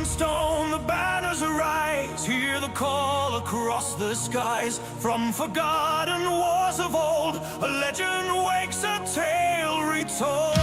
stone, the banners arise. Hear the call across the skies. From forgotten wars of old, a legend wakes, a tale retold.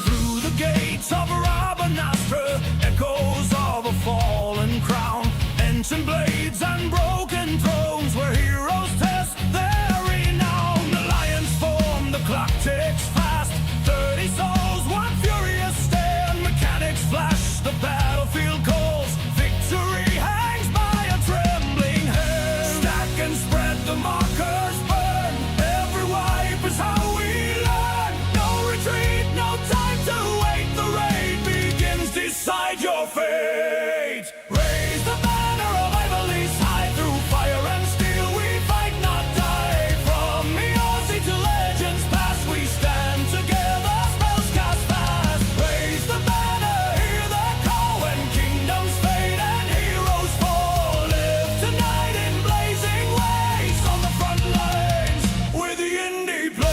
Through the gates of Rabanastra, echoes of a fallen crown, ancient blades and broken thrones, where heroes test their renown. The lions form, the clock ticks fast, 30 souls, one furious stand. Mechanics flash, the battlefield calls, victory hangs by a trembling hand. Stack and spread, the markers burn, every wipe is how we learn. No retreat, no time to wait, the raid begins, decide your fate. Raise the banner of Ivalice, high through fire and steel we fight, not die. From Eorzea to legends past, we stand together, spells cast fast. Raise the banner, hear the call, when kingdoms fade and heroes fall. Live tonight in blazing ways, on the front lines with the YindyPlayZ.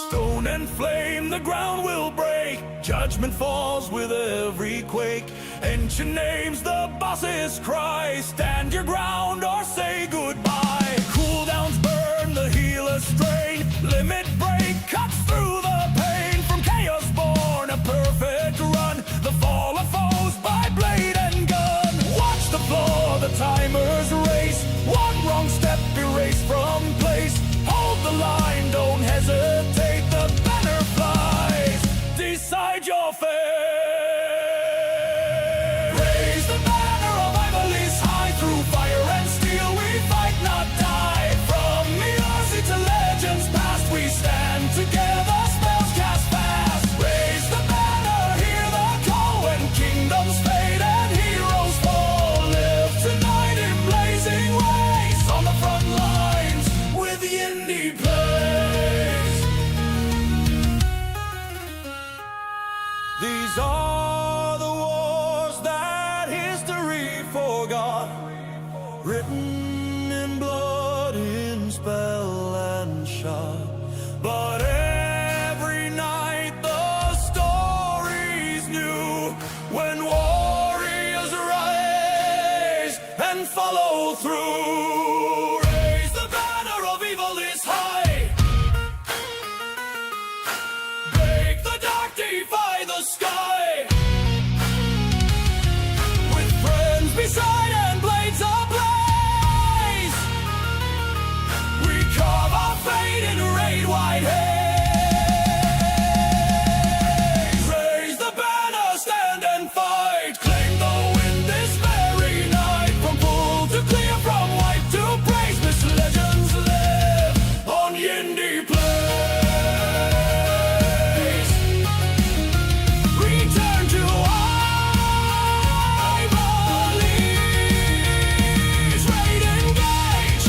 Stone and flame, the ground will break. Judgment falls with every quake. Ancient names, the bosses cry. Stand your ground or say goodbye. Cooldowns burn, the healers strain. Limit break cuts through the pain. From chaos born, a perfect run. The fall of foes by blade and gun. Watch the floor, the timers race. One wrong step erased from place. Hold the line, don't hesitate, the banner flies. Decide your fate. Raise the banner of Ivalice, high through fire and steel we fight, not die. From Eorzea to legends past, we stand together, spells cast fast. Raise the banner, hear the call, when kingdoms fade and heroes fall. Live tonight in blazing ways, on the front lines with the YindyPlayZ. These are the wars that history forgot, written in blood, in spell and shot. But every night the story's new, when warriors rise and follow through. Raise the banner of evil is high. Break the dark, defy the sky. With friends beside and blades ablaze, we carve our fate in raid wide haze. Raise the banner, stand and fight. Claim the win this very night. From full to clear, from white to praise, this legends live on YindyPlayZ. Return to Ivalice, raid engage.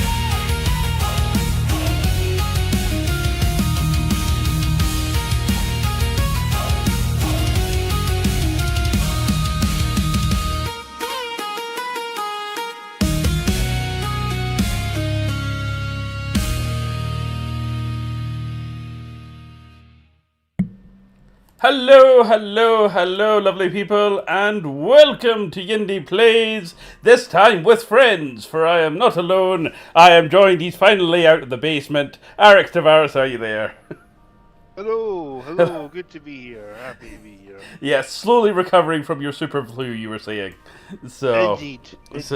Hello, hello, hello, lovely people, and welcome to YindyPlayZ, this time with friends, for I am not alone. I am joined, he's finally out of the basement. Arix-Tavaris, are you there? Hello, hello, good to be here, happy to be here. Yes, slowly recovering from your super flu, you were saying. So, Indeed, just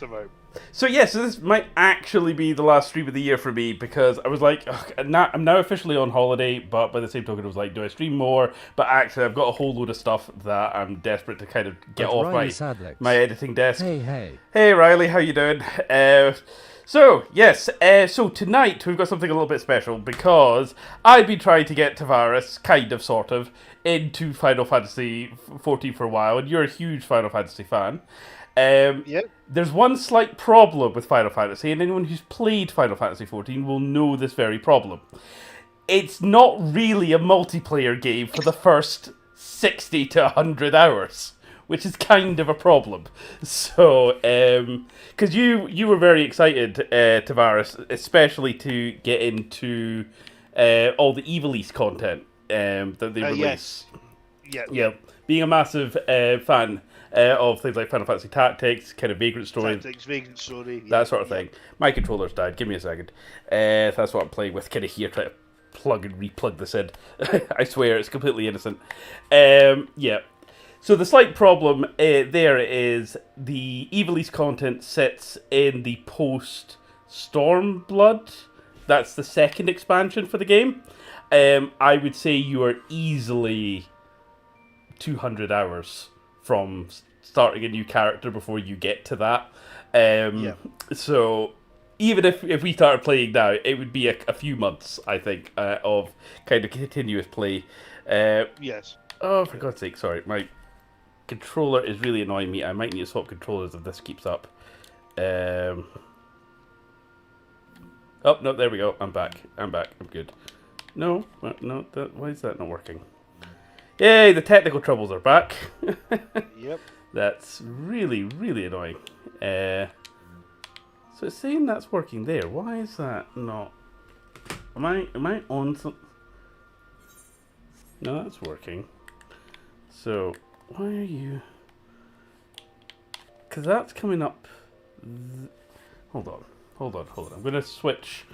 about. So yes, this might actually be the last stream of the year for me, because I was like, ugh, I'm now officially on holiday, but by the same token I was like, do I stream more? But actually I've got a whole load of stuff that I'm desperate to kind of get off my editing desk. Hey Riley, how you doing? So tonight we've got something a little bit special, because I've been trying to get Tavaris, kind of, sort of, into Final Fantasy XIV for a while, and you're a huge Final Fantasy fan. Yep. There's one slight problem with Final Fantasy, and anyone who's played Final Fantasy XIV will know this very problem. It's not really a multiplayer game for the first 60 to 100 hours, which is kind of a problem. So, because you were very excited, Tavaris, especially to get into all the Ivalice content that they release. Yes. Yeah. Being a massive fan of things like Final Fantasy Tactics, kind of Vagrant Story, Vagrant Story, that sort of thing. My controller's died. Give me a second. That's what I'm playing with. Kind of here, trying to plug and replug this in. I swear, it's completely innocent. Yeah. So the slight problem there is the Ivalice content sits in the post Stormblood. That's the second expansion for the game. I would say you are easily 200 hours from starting a new character before you get to that. So even if we started playing now, it would be a few months, I think, of kind of continuous play. Yes. Oh, for God's sake, sorry. My controller is really annoying me. I might need to swap controllers if this keeps up. Oh, no, there we go. I'm back. I'm good. No, why is that not working? Yay, the technical troubles are back. Yep. That's really, really annoying. So it's saying that's working there. Why is that not? Am I on some? No, that's working. So why are you? Because that's coming up. Hold on. I'm gonna switch.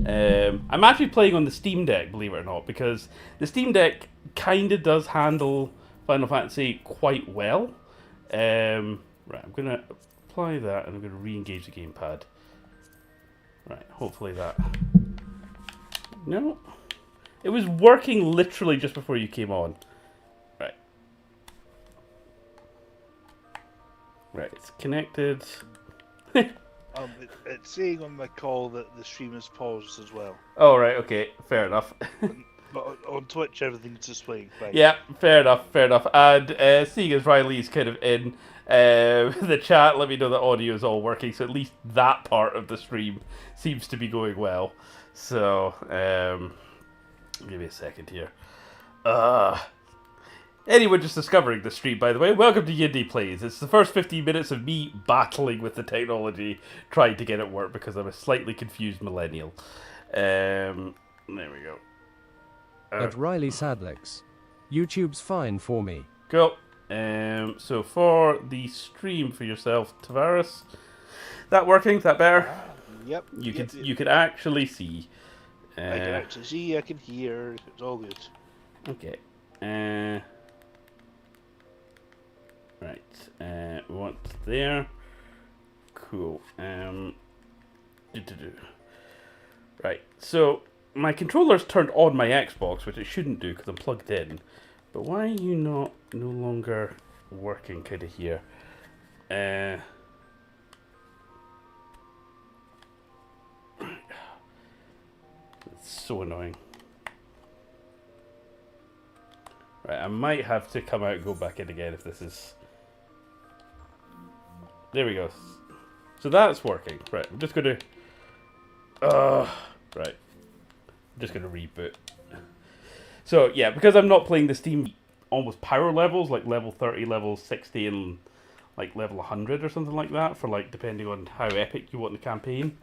I'm actually playing on the Steam Deck, believe it or not, because the Steam Deck kind of does handle Final Fantasy quite well. Right, I'm going to apply that and I'm going to re-engage the gamepad. Right, hopefully that... No. It was working literally just before you came on. Right. Right, it's connected. It's saying on my call that the stream is paused as well. Oh, right, okay, fair enough. But on Twitch, everything's displaying fine. Yeah, fair enough. And seeing as Riley's kind of in the chat, let me know that audio is all working, so at least that part of the stream seems to be going well. So, give me a second here. Anyone just discovering the stream, by the way, welcome to YindyPlayZ. It's the first 15 minutes of me battling with the technology, trying to get it work because I'm a slightly confused millennial. There we go. At Riley Sadlex. YouTube's fine for me. Cool. So for the stream for yourself, Tavaris, that working? That better? Yep. You can actually see. I can actually see. I can hear. It's all good. Okay. Right. What's there? Cool. Right. So my controller's turned on my Xbox, which it shouldn't do because I'm plugged in. But why are you no longer working kind of here? It's so annoying. Right, I might have to come out and go back in again if this is... There we go. So that's working. Right, I'm just going to... Right. I'm just going to reboot. So, yeah, because I'm not playing the Steam almost power levels, like level 30, level 60, and like level 100 or something like that, for like depending on how epic you want the campaign.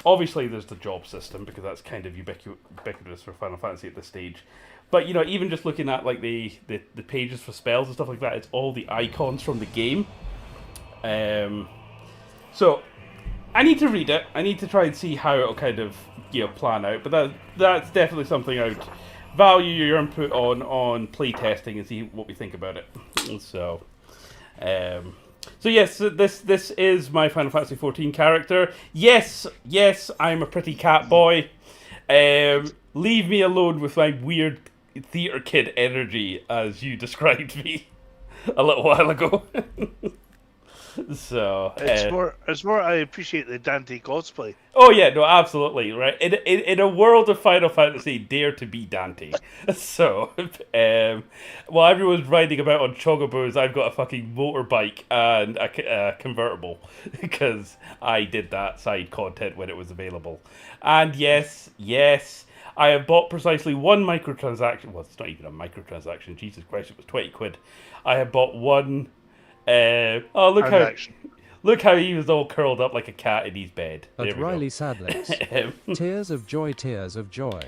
Obviously, there's the job system, because that's kind of ubiquitous for Final Fantasy at this stage. But, you know, even just looking at like the pages for spells and stuff like that, it's all the icons from the game. So, I need to read it. I need to try and see how it'll kind of, you know, plan out. But that's definitely something I would value your input on playtesting and see what we think about it. So, yes, this is my Final Fantasy XIV character. Yes, I'm a pretty cat boy. Leave me alone with my weird theater kid energy, as you described me a little while ago. So it's more. I appreciate the Dante cosplay. Oh yeah, no, absolutely, right. In a world of Final Fantasy, dare to be Dante. So, while everyone's riding about on chocobos, I've got a fucking motorbike and a convertible because I did that side content when it was available. And yes, I have bought precisely one microtransaction. Well, it's not even a microtransaction. Jesus Christ, it was 20 quid. I have bought one. Oh, look how he was all curled up like a cat in his bed. There At we go. Riley Sadlex. Tears of joy, tears of joy.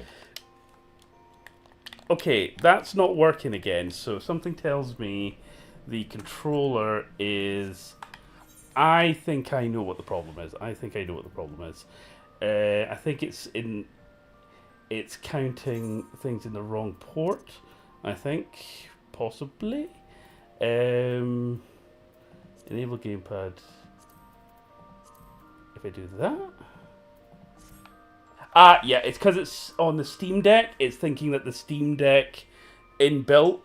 Okay, that's not working again. So something tells me the controller is. I think I know what the problem is. I think it's counting things in the wrong port. I think possibly. Enable gamepad. If I do that. Yeah, it's because it's on the Steam Deck. It's thinking that the Steam Deck inbuilt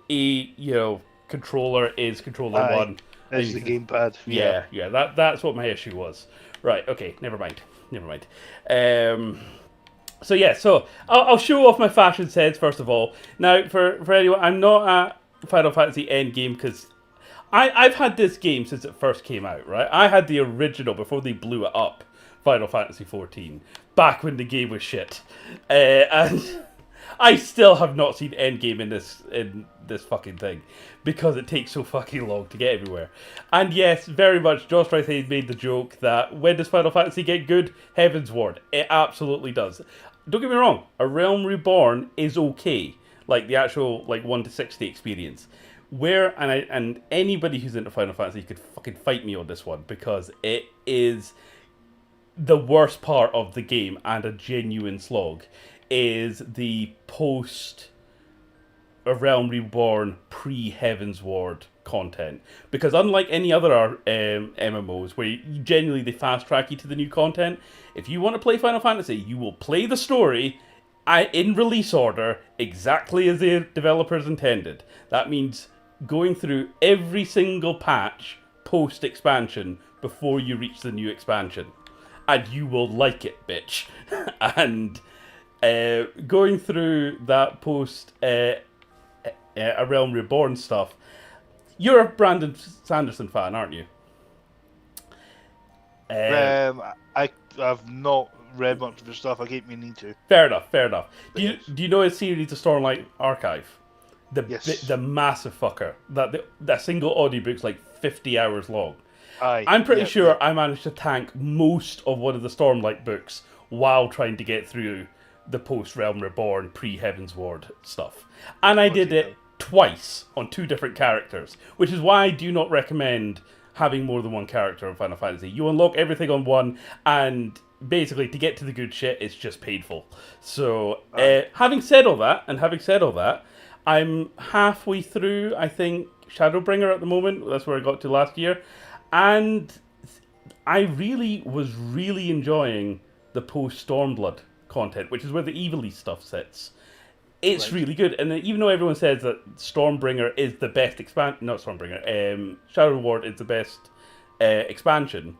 controller is controller 1. There's the gamepad. Yeah. That's what my issue was. Right. Okay. Never mind. So I'll show off my fashion sense first of all. Now, for anyone, I'm not at Final Fantasy Endgame because I've had this game since it first came out. Right. I had the original before they blew it up. Final Fantasy XIV, back when the game was shit, and I still have not seen Endgame in this fucking thing because it takes so fucking long to get everywhere. And yes, very much, Josh Strythe made the joke that when does Final Fantasy get good? Heaven's Ward. It absolutely does. Don't get me wrong, A Realm Reborn is okay, like the actual 1 to 60 experience. And anybody who's into Final Fantasy could fucking fight me on this one because it is. The worst part of the game, and a genuine slog, is the post A Realm Reborn pre-Heaven's Ward content. Because unlike any other MMOs, where generally they fast track you to the new content, if you want to play Final Fantasy, you will play the story in release order exactly as the developers intended. That means going through every single patch post-expansion before you reach the new expansion. And you will like it, bitch. And going through that post A Realm Reborn stuff, you're a Brandon Sanderson fan, aren't you? I've not read much of his stuff. I keep meaning to. Fair enough. Do you know his series, The Stormlight Archive? Yes. The massive fucker. That single audiobook's like 50 hours long. I'm pretty sure I managed to tank most of one of the Stormlight books while trying to get through the post-Realm Reborn, pre-Heaven's Ward stuff. And I did it twice on 2 different characters, which is why I do not recommend having more than one character in Final Fantasy. You unlock everything on one, and basically to get to the good shit, it's just painful. So, having said all that, I'm halfway through, I think, Shadowbringer at the moment. That's where I got to last year. And I was really enjoying the post-Stormblood content, which is where the Ivalice stuff sits. It's really good. And even though everyone says that Stormbringer is the best Shadow Ward is the best expansion,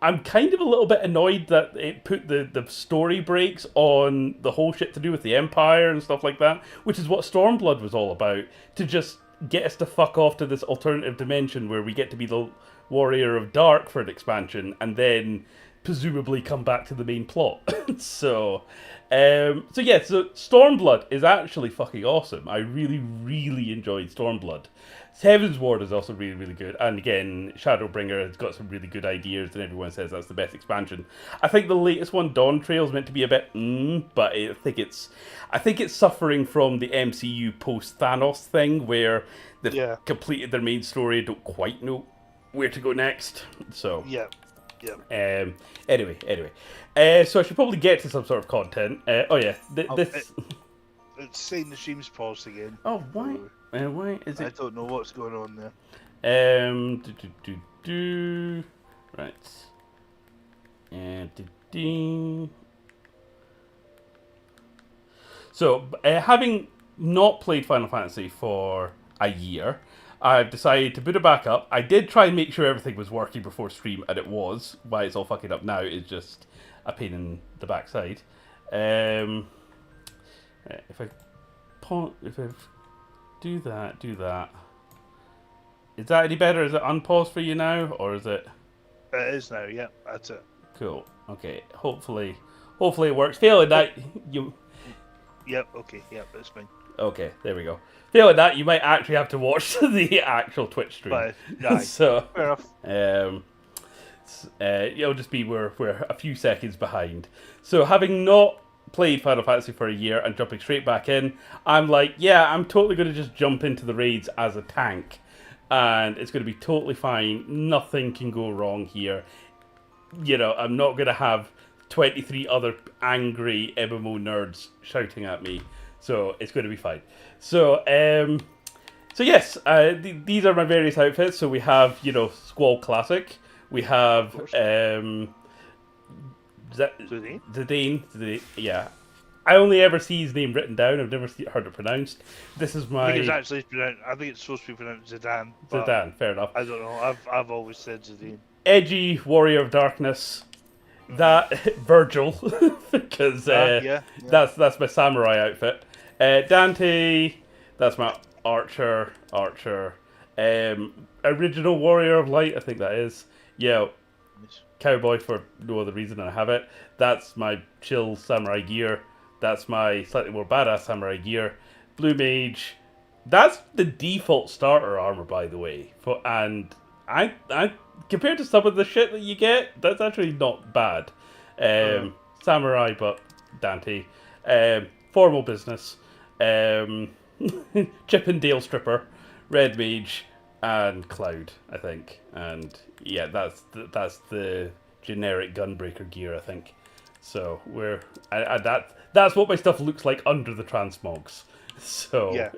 I'm kind of a little bit annoyed that it put the story breaks on the whole shit to do with the Empire and stuff like that, which is what Stormblood was all about, to just get us to fuck off to this alternative dimension where we get to be the Warrior of Dark for an expansion and then presumably come back to the main plot. So Stormblood is actually fucking awesome. I really, really enjoyed Stormblood. Heaven's Ward is also really, really good. And again, Shadowbringer has got some really good ideas and everyone says that's the best expansion. I think the latest one, Dawn Trail, is meant to be a bit but I think it's suffering from the MCU post-Thanos thing where they've completed their main story and don't quite know where to go next. So Yeah. Anyway. So I should probably get to some sort of content. This. It's saying the stream's paused again. Oh, why? Why is it? I don't know what's going on there. Right. And So, having not played Final Fantasy for a year, I've decided to boot it back up. I did try and make sure everything was working before stream, and it was. Why it's all fucking up now is just a pain in the backside. If I do that. Is that any better? Is it unpaused for you now, or is it? It is now. Yeah, that's it. Cool. Okay. Hopefully it works. Failing that, Yep. Okay. Yep. That's fine. Okay, there we go. Feel like that, you might actually have to watch the actual Twitch stream. But aye, So, fair enough. It'll just be we're a few seconds behind. So, having not played Final Fantasy for a year and jumping straight back in, I'm like, yeah, I'm totally going to just jump into the raids as a tank. And it's going to be totally fine. Nothing can go wrong here. You know, I'm not going to have 23 other angry MMO nerds shouting at me. So it's going to be fine. So, yes, these are my various outfits. So we have, you know, Squall Classic. We have Zidane. Yeah. I only ever see his name written down. I've never heard it pronounced. This is my. I think it's actually pronounced. I think it's supposed to be pronounced Zidane. Zidane. Fair enough. I don't know. I've always said Zidane. Edgy Warrior of Darkness. That Virgil, because that's my samurai outfit. Dante, that's my archer. Original Warrior of Light, I think that is. Yeah, cowboy for no other reason than I have it. That's my chill samurai gear. That's my slightly more badass samurai gear. Blue mage. That's the default starter armor, by the way. And I compared to some of the shit that you get, that's actually not bad. Samurai, but Dante. Formal business. Chippendale stripper, red mage, and Cloud, I think. And yeah, that's the generic gunbreaker gear, I think. So that's what my stuff looks like under the transmogs. So yeah.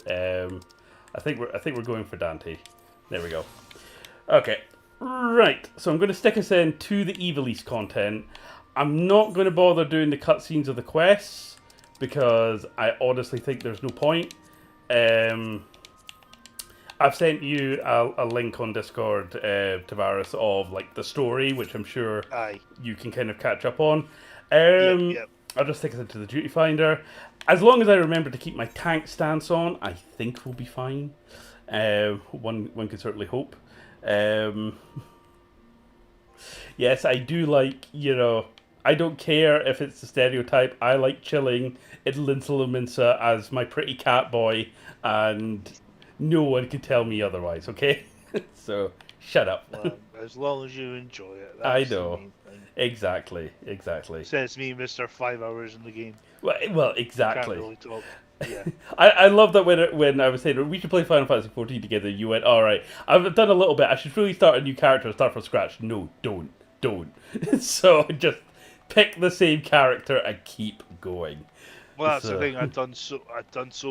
I think we're going for Dante. There we go. Okay, right. So I'm going to stick us in to the Ivalice content. I'm not going to bother doing the cutscenes of the quests because I honestly think there's no point. I've sent you a link on Discord, Tavaris, of like the story, which I'm sure you can kind of catch up on. Yep. I'll just stick us into the duty finder. As long as I remember to keep my tank stance on, I think we'll be fine. One can certainly hope. Yes, I do like, you know, I don't care if it's the stereotype. I like chilling in Linsalamensa as my pretty cat boy, and no one can tell me otherwise, okay? So, shut up. Well, as long as you enjoy it. I That's know. the main thing. Exactly. Says me, Mr. 5 hours in the game. Well, exactly. Can't really talk. Yeah. I love that when I was saying we should play Final Fantasy XIV together, you went, alright, I've done a little bit, I should really start a new character and start from scratch. No, don't. So just pick the same character and keep going. Well, that's the thing. I've done so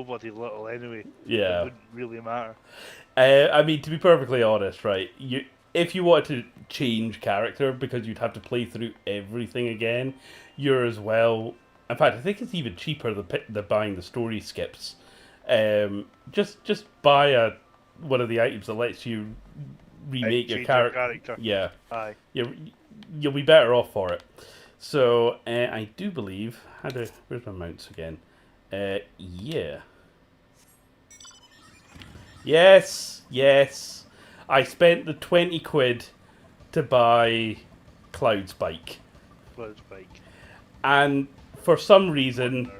bloody little anyway. Yeah. It wouldn't really matter. I mean, to be perfectly honest, right? If you wanted to change character because you'd have to play through everything again, you're as well. In fact, I think it's even cheaper than buying the story skips. Just buy one of the items that lets you remake your character. Yeah. Aye. You'll be better off for it. So I do believe. Where's my mounts again? Yeah. Yes. I spent the 20 quid to buy Cloud's bike. And for some reason,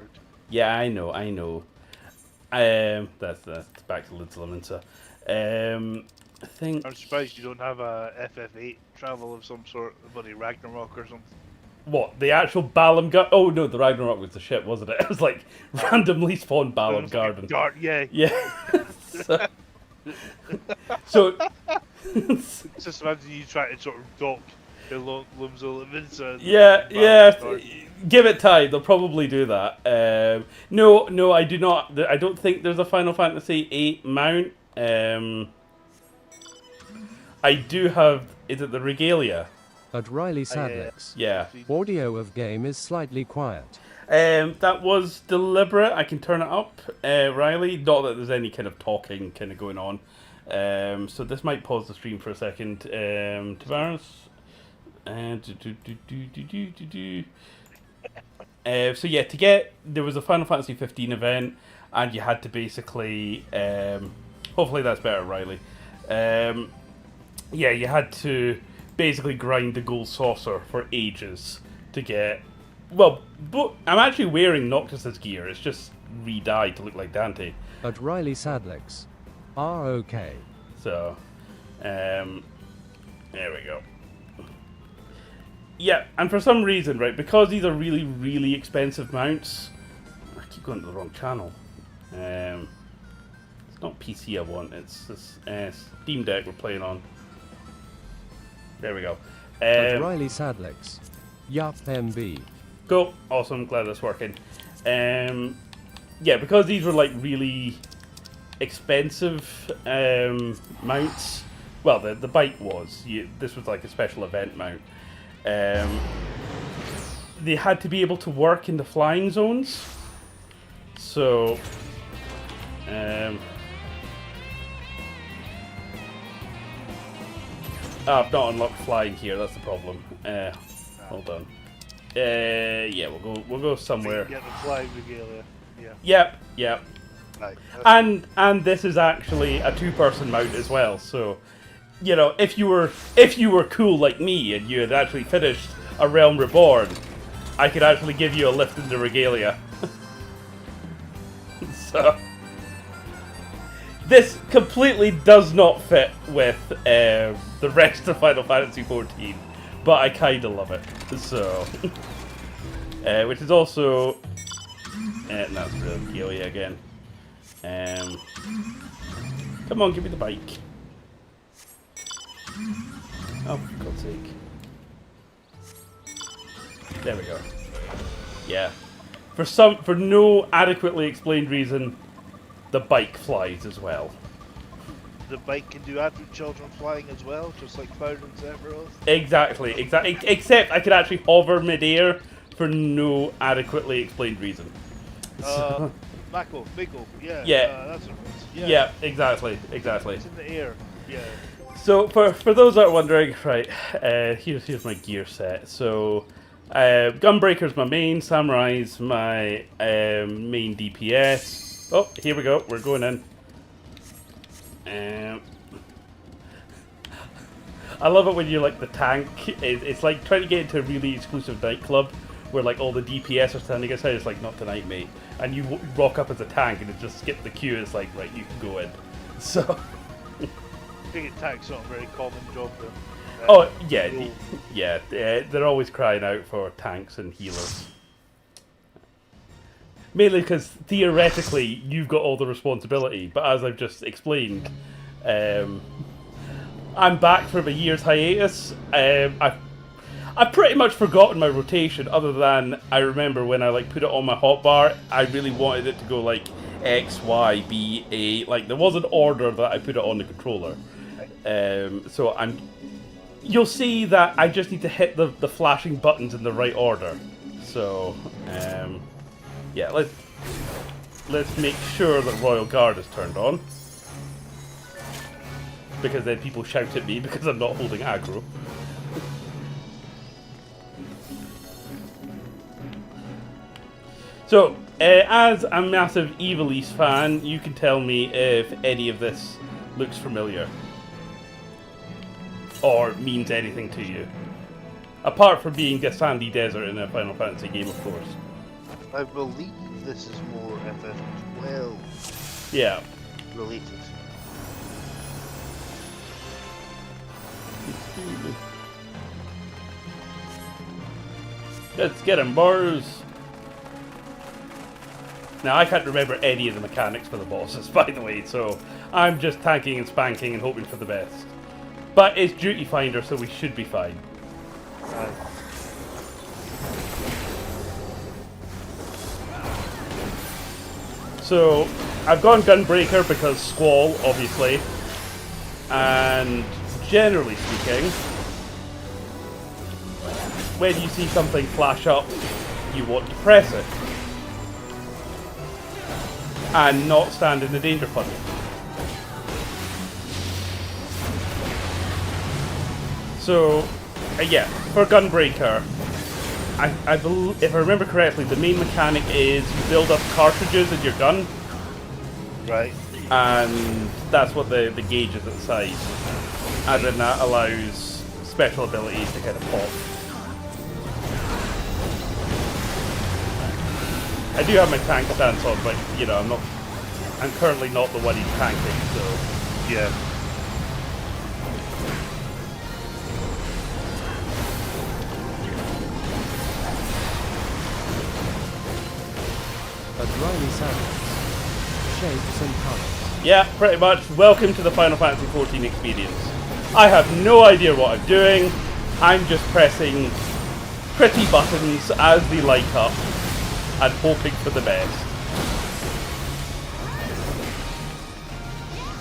yeah, I know. That's back to Linsalamensa. I think I'm surprised you don't have a FF8 travel of some sort, bloody Ragnarok or something. What, the actual Balam Garden? Oh no, the Ragnarok was the shit, wasn't it? It was like randomly spawned Balam Garden. Yeah. So just imagine you trying to sort of dock the Linsalamensa. Yeah. Give it time. They'll probably do that. No, I do not. I don't think there's a Final Fantasy VIII mount. I do have. Is it the Regalia? At Riley Sadlex. Yeah. Audio of game is slightly quiet. That was deliberate. I can turn it up, Riley. Not that there's any kind of talking kind of going on. So this might pause the stream for a second. Tavares. So yeah, there was a Final Fantasy XV event, and you had to basically, hopefully that's better, Riley. Yeah, you had to basically grind the gold saucer for ages to get. Well, but I'm actually wearing Noctis's gear. It's just re-dyed to look like Dante. At Riley Sadlex. Okay. So, there we go. Yeah, and for some reason, right, because these are really, really expensive mounts, I keep going to the wrong channel. It's not PC I want, it's this Steam Deck we're playing on. There we go. At Riley Sadlex. Yup, MB. Cool, awesome, glad that's working. Yeah, because these were like really expensive mounts. Well, the bike was. This was like a special event mount. They had to be able to work in the flying zones. So, I've not unlocked flying here. That's the problem. Hold on. Yeah, we'll go somewhere. Get the flying regalia. Yeah. Yep, yep. Right. And this is actually a 2-person mount as well. So, you know, if you were cool like me and you had actually finished A Realm Reborn, I could actually give you a lift in the regalia. So, this completely does not fit with the rest of Final Fantasy XIV, but I kind of love it. So, which is also, that's the regalia again. Come on, give me the bike. Oh, for God's sake. There we go. Yeah. For no adequately explained reason, the bike flies as well. The bike can do adult children flying as well, just like Cloud and Sephiroth. Exactly. Except I could actually hover midair for no adequately explained reason. Mako, Miko, yeah. Yeah. That's what it is. Yeah, exactly. It's in the air. Yeah. So for those that are wondering, right, here's my gear set. So Gunbreaker's my main, Samurai's my main DPS. Oh, here we go. We're going in. I love it when you're like the tank. It's like trying to get into a really exclusive nightclub where like all the DPS are standing outside. It's like, not tonight, mate. And you rock up as a tank and it just skip the queue. It's like, right, you can go in. So. Being a tank's not a very common job though. Oh, yeah, yeah. They're always crying out for tanks and healers. Mainly because theoretically you've got all the responsibility, but as I've just explained, I'm back from a year's hiatus. I've pretty much forgotten my rotation, other than I remember when I like put it on my hotbar, I really wanted it to go like X, Y, B, A. Like there was an order that I put it on the controller. So you'll see that I just need to hit the flashing buttons in the right order. So yeah, let's make sure that Royal Guard is turned on, because then people shout at me because I'm not holding aggro. So, as a massive Ivalice fan, you can tell me if any of this looks familiar. Or means anything to you. Apart from being a sandy desert in a Final Fantasy game, of course. I believe this is more FF12 Yeah. related. Let's get him, boys. Now, I can't remember any of the mechanics for the bosses, by the way, so I'm just tanking and spanking and hoping for the best. But it's Duty Finder, so we should be fine. So, I've gone Gunbreaker because Squall, obviously. And generally speaking, when you see something flash up, you want to press it. And not stand in the danger funnel. So, yeah, for Gunbreaker, if I remember correctly, the main mechanic is you build up cartridges in your gun. Right. And that's what the gauge is at the side. And then that allows special abilities to kind of pop. I do have my tank stance on, but you know, I'm currently not the one he's tanking, so Yeah. At Riley Sanders. Shapes and colors. yeah, pretty much. Welcome to the Final Fantasy XIV experience. I have no idea what I'm doing. I'm just pressing pretty buttons as they light up and hoping for the best.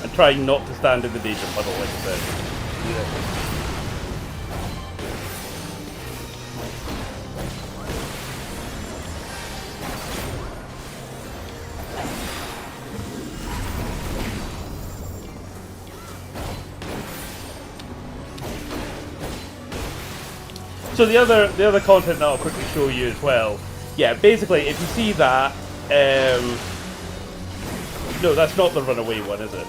And trying not to stand in the danger puddle, like I said. So the other content that I'll quickly show you as well. Yeah, basically, if you see that, no, that's not the runaway one, is it?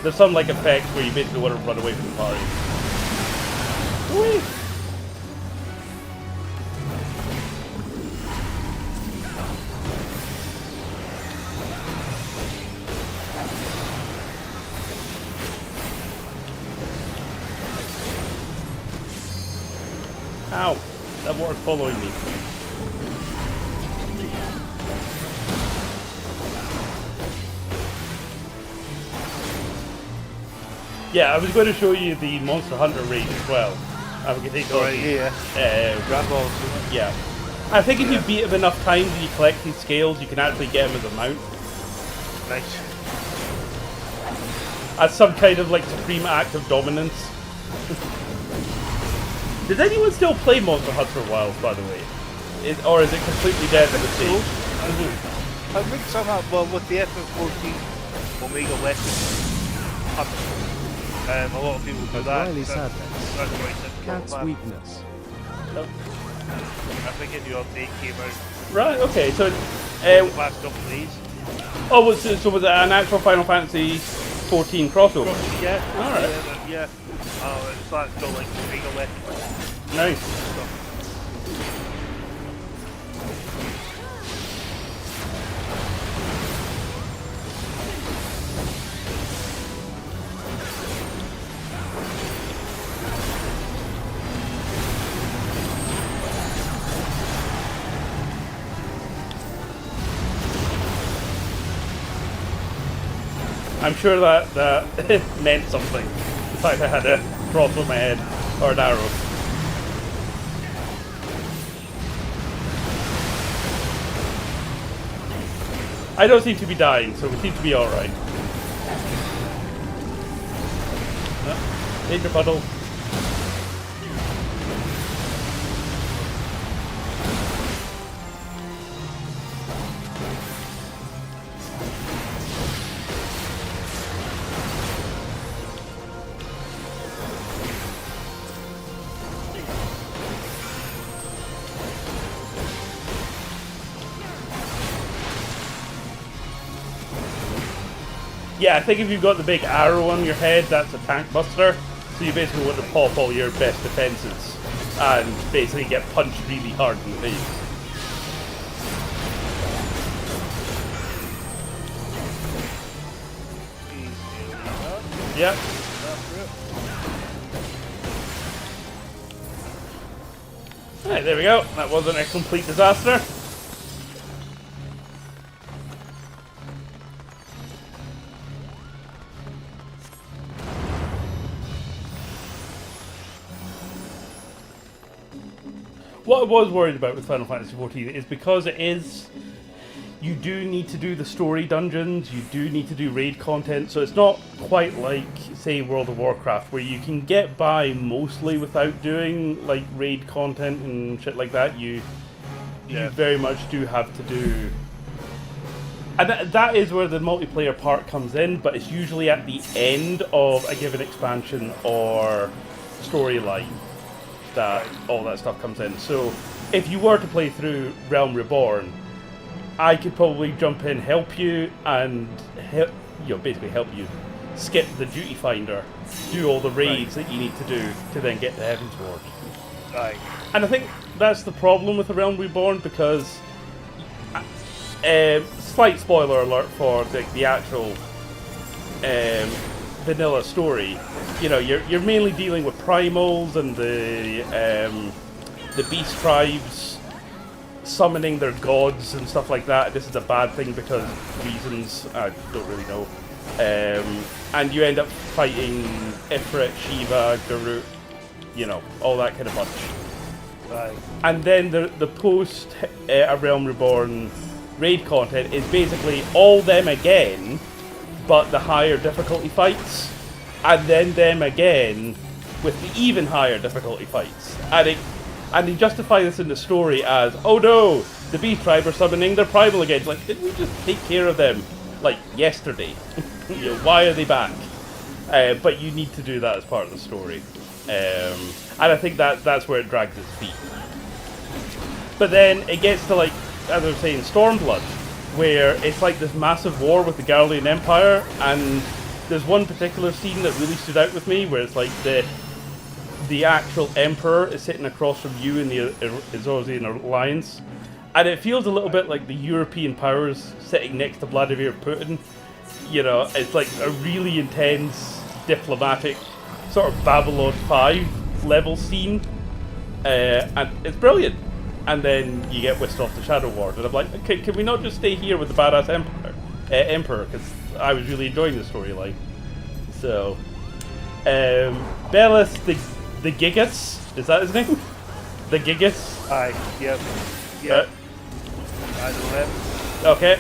There's some like effect where you basically want to run away from the party. Whee! Ow! That water's following me. Yeah, I was going to show you the Monster Hunter raid as well. I'm going to take Right here. Grab on. Yeah. I think if you beat him enough times and you collect these scales, you can actually get him as a mount. Nice. As some kind of like supreme act of dominance. Does anyone still play Monster Hunter Wilds, by the way? Or is it completely dead at the stage? I think somehow, well, with the FF14 Omega Weapon, a lot of people do At that. Riley That's Sadness. quite simple. Cat's Man. weakness. Nope. I think a new update came out Right, okay, so... the last couple of days. oh, was it, so was it an actual Final Fantasy XIV crossover? Yeah. Alright. Yeah. It's like still like Omega Weapon Nice. stuff. I'm sure that meant something. The fact I had a cross on my head, or an arrow. I don't seem to be dying, so we seem to be alright. Danger puddle. Yeah, I think if you've got the big arrow on your head, that's a tank buster. So you basically want to pop all your best defenses and basically get punched really hard in the face. Yep. Alright, there we go. That wasn't a complete disaster. What I was worried about with Final Fantasy XIV is because it is, you do need to do the story dungeons, you do need to do raid content, so it's not quite like, say, World of Warcraft, where you can get by mostly without doing like raid content and shit like that. You very much do have to do, and that is where the multiplayer part comes in, but it's usually at the end of a given expansion or storyline that all that stuff comes in. So if you were to play through Realm Reborn, I could probably jump in, help you, and basically help you skip the duty finder, do all the raids that you need to do to then get to Heaven's Ward. Right. And I think that's the problem with the Realm Reborn, because slight spoiler alert for the actual vanilla story. You know, you're mainly dealing with primals and the beast tribes summoning their gods and stuff like that. This is a bad thing because reasons I don't really know. And you end up fighting Ifrit, Shiva, Garut, you know, all that kind of bunch. Right. And then the post A Realm Reborn raid content is basically all them again, but the higher difficulty fights, and then them again with the even higher difficulty fights. And they justify this in the story as, oh no, the Beast Tribe are summoning their primal again. It's like, didn't we just take care of them, like, yesterday? You know, why are they back? But you need to do that as part of the story. And I think that's where it drags its feet. But then it gets to, like, as I was saying, Stormblood, where it's like this massive war with the Garlean Empire, and there's one particular scene that really stood out with me, where it's like the actual Emperor is sitting across from you in the Eorzea Alliance, and it feels a little bit like the European powers sitting next to Vladimir Putin. You know, it's like a really intense diplomatic sort of Babylon 5 level scene, and it's brilliant. And then you get whisked off to Shadow Ward, and I'm like, okay, can we not just stay here with the badass Emperor? Because I was really enjoying the storyline. So, Bellis the Gigas, is that his name? The Gigas? Aye, yep. I know him. Okay.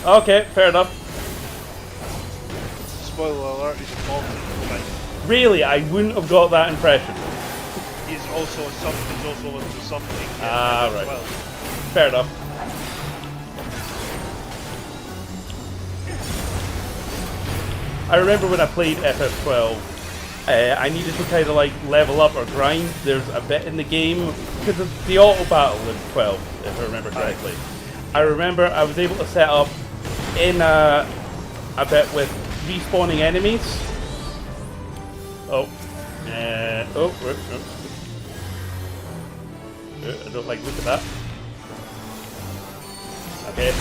Okay, fair enough. Spoiler alert, he's a monster. Right. Really, I wouldn't have got that impression. He's also into something. Ah, right. Well. Fair enough. I remember when I played FF12, I needed to kind of like level up or grind. There's a bit in the game, because of the auto battle in 12, if I remember correctly. I remember I was able to set up in a bit with respawning enemies. I don't like look at that. Okay,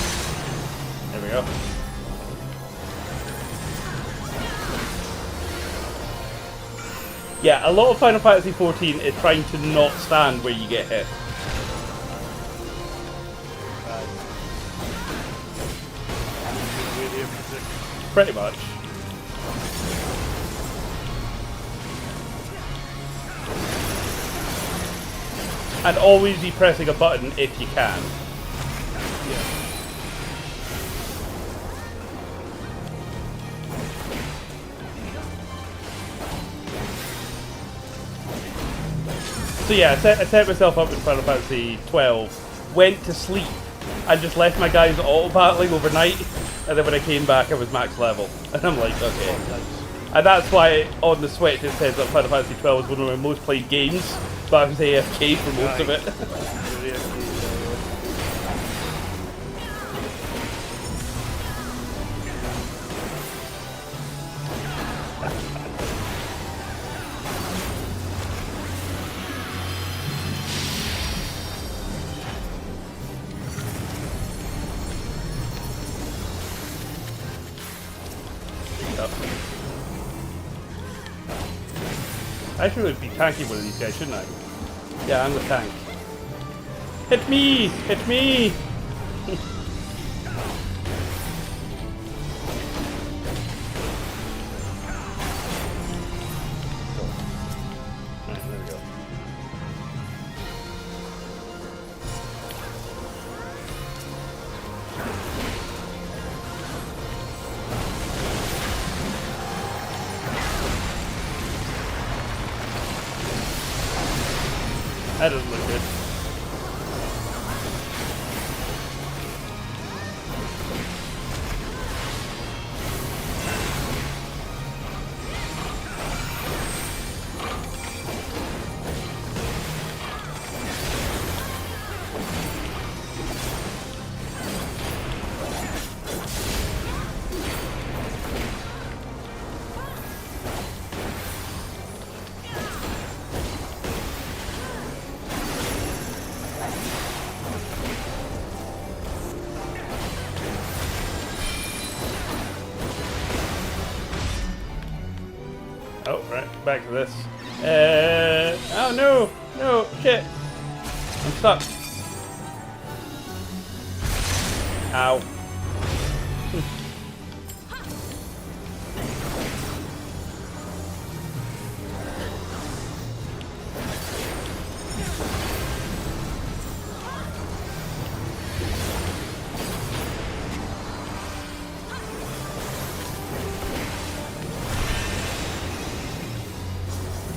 there we go. Yeah, a lot of Final Fantasy XIV is trying to not stand where you get hit. Pretty much. And always be pressing a button if you can. So yeah, I set myself up in Final Fantasy XII, went to sleep, and just left my guys auto-battling overnight, and then when I came back I was max level. And I'm like, okay. And that's why on the Switch it says that Final Fantasy XII is one of my most played games, but I was AFK for most of it. I should be tanking one of these guys, shouldn't I? Yeah, I'm the tank. Hit me! Hit me! Alright, there we go. That doesn't look good. Oh, right, back to this. Oh no! No, shit! I'm stuck. Ow.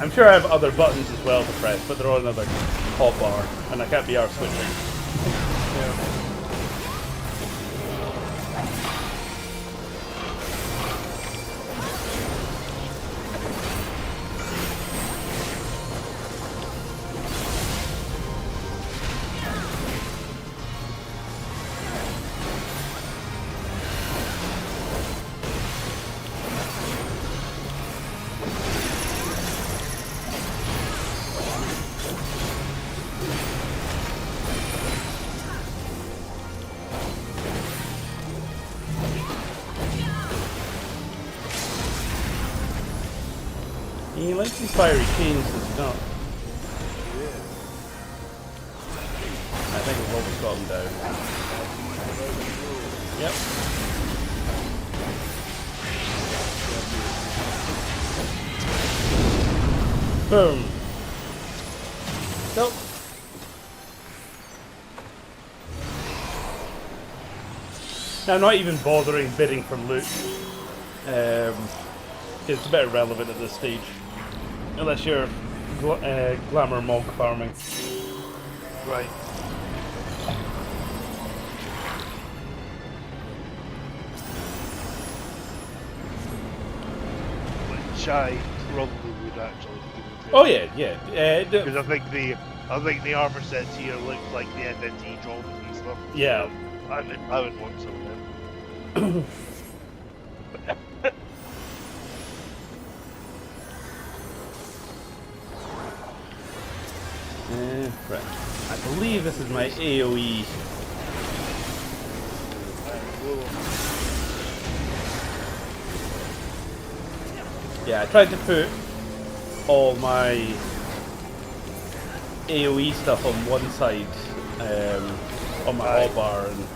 I'm sure I have other buttons as well to press, but they're on another hotbar, and I can't be arsed switching. He likes these fiery chains, does he not? I think we've always got him down. Yep. Boom. Nope. Now, I'm not even bothering bidding for loot. It's a bit irrelevant at this stage. Unless you're glamour monk farming. Right. Which I probably would actually do. Oh yeah. Because I think the armor sets here look like the FFT drawings and stuff. Yeah. So I would want some of them. Right. I believe this is my AoE. Yeah, I tried to put all my AoE stuff on one side, on my hotbar, and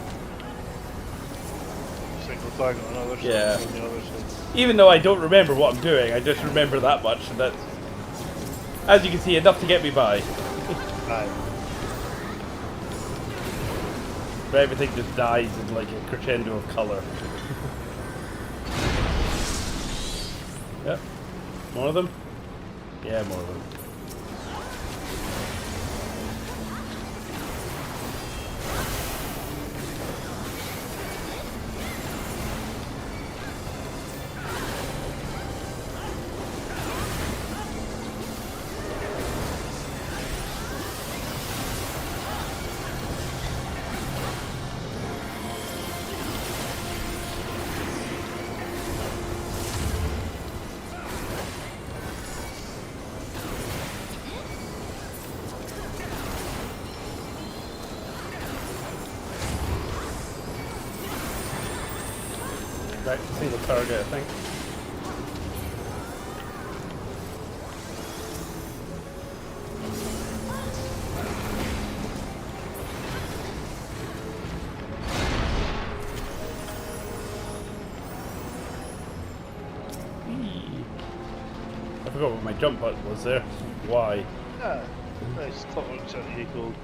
single target on the other side. Yeah. On the other side. even though I don't remember what I'm doing, I just remember that much, and that's, as you can see, enough to get me by. Aye. But everything just dies in like a crescendo of colour. Yep. More of them? Yeah, more of them. Back to single target, I think. I forgot what my jump button was there. Why? Yeah. Nice. Tolerance at the gold.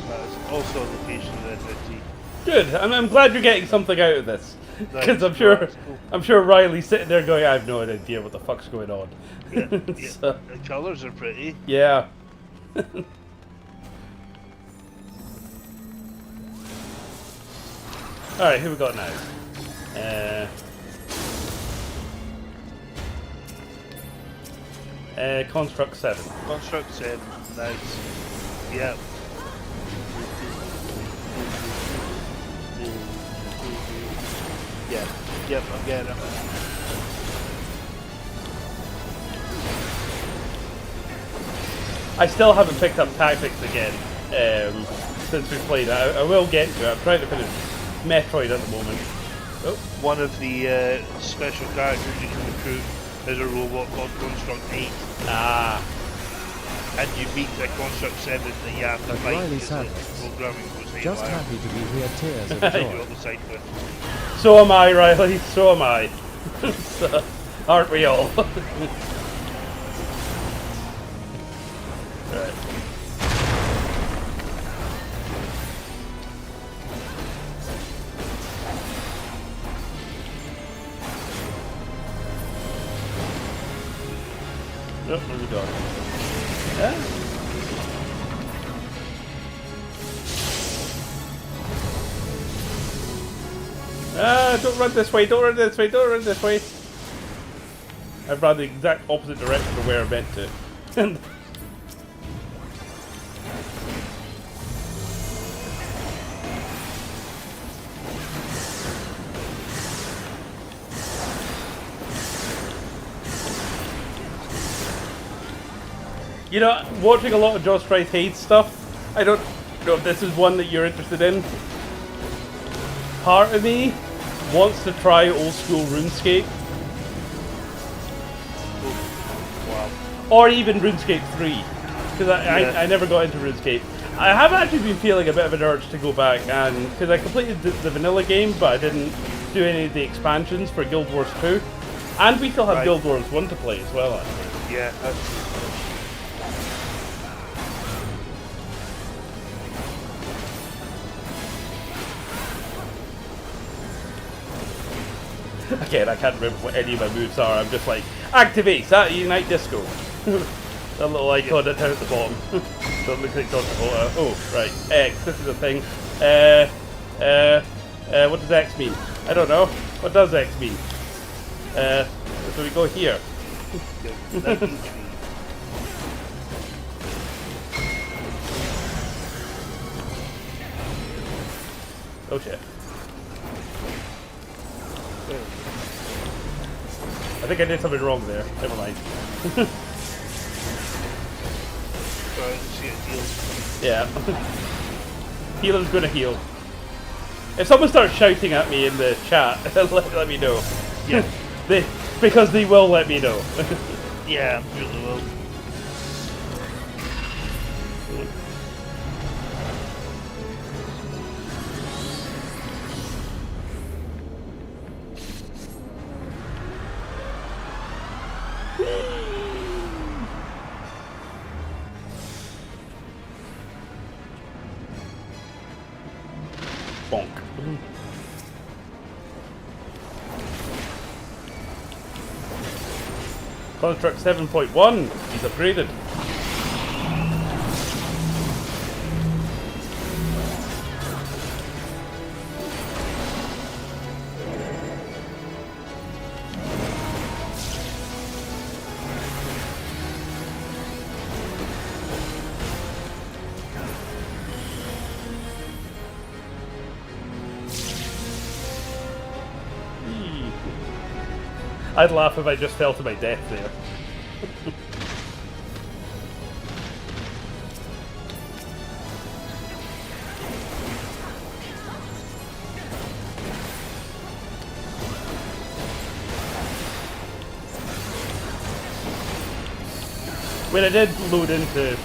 That's also a location of FFT. Good. I'm glad you're getting something out of this, because Nice. Cool. I'm sure Riley's sitting there going, I have no idea what the fuck's going on. Yeah, yeah. So, The colours are pretty. yeah. All right, who we got now? Construct 7. Construct 7. Nice. Yep. Yeah. Yep, I'm getting it. I still haven't picked up Tactics again since we played it. I will get to it. I'm trying to finish Metroid at the moment. Oh, One of the special characters you can recruit there's a robot called Construct 8, Ah. and you meet the Construct 7 that you have to But fight Riley because the Sanders. programming goes Just haywire. happy to be here, tears of Do joy. all the side quests. So am I, Riley. So am I. So, aren't we all? Right. Oh, where's the dog? Don't run this way, don't run this way, don't run this way. I've run the exact opposite direction of where I meant to. You know, watching a lot of Josh Strife Hayes stuff, I don't know if this is one that you're interested in. Part of me wants to try old school RuneScape. Wow. Or even RuneScape 3. Because I never got into RuneScape. I have actually been feeling a bit of an urge to go back, and because I completed the vanilla game, but I didn't do any of the expansions for Guild Wars 2. And we still have Right. Guild Wars 1 to play as well, actually. Yeah, Again, I can't remember what any of my moves are. I'm just like, activate that Unite Disco. That little icon down at the bottom. Don't look like Dodge oh, right. X, this is a thing. What does X mean? I don't know. What does X mean? So we go here. Oh shit. I think I did something wrong there. Never mind. see it heals. Yeah. Healer's gonna heal. If someone starts shouting at me in the chat, let me know. Yeah. Because they will let me know. Yeah, I'm sure they will. Bonk. Construct 7.1 is upgraded. I'd laugh if I just fell to my death there. When I did load into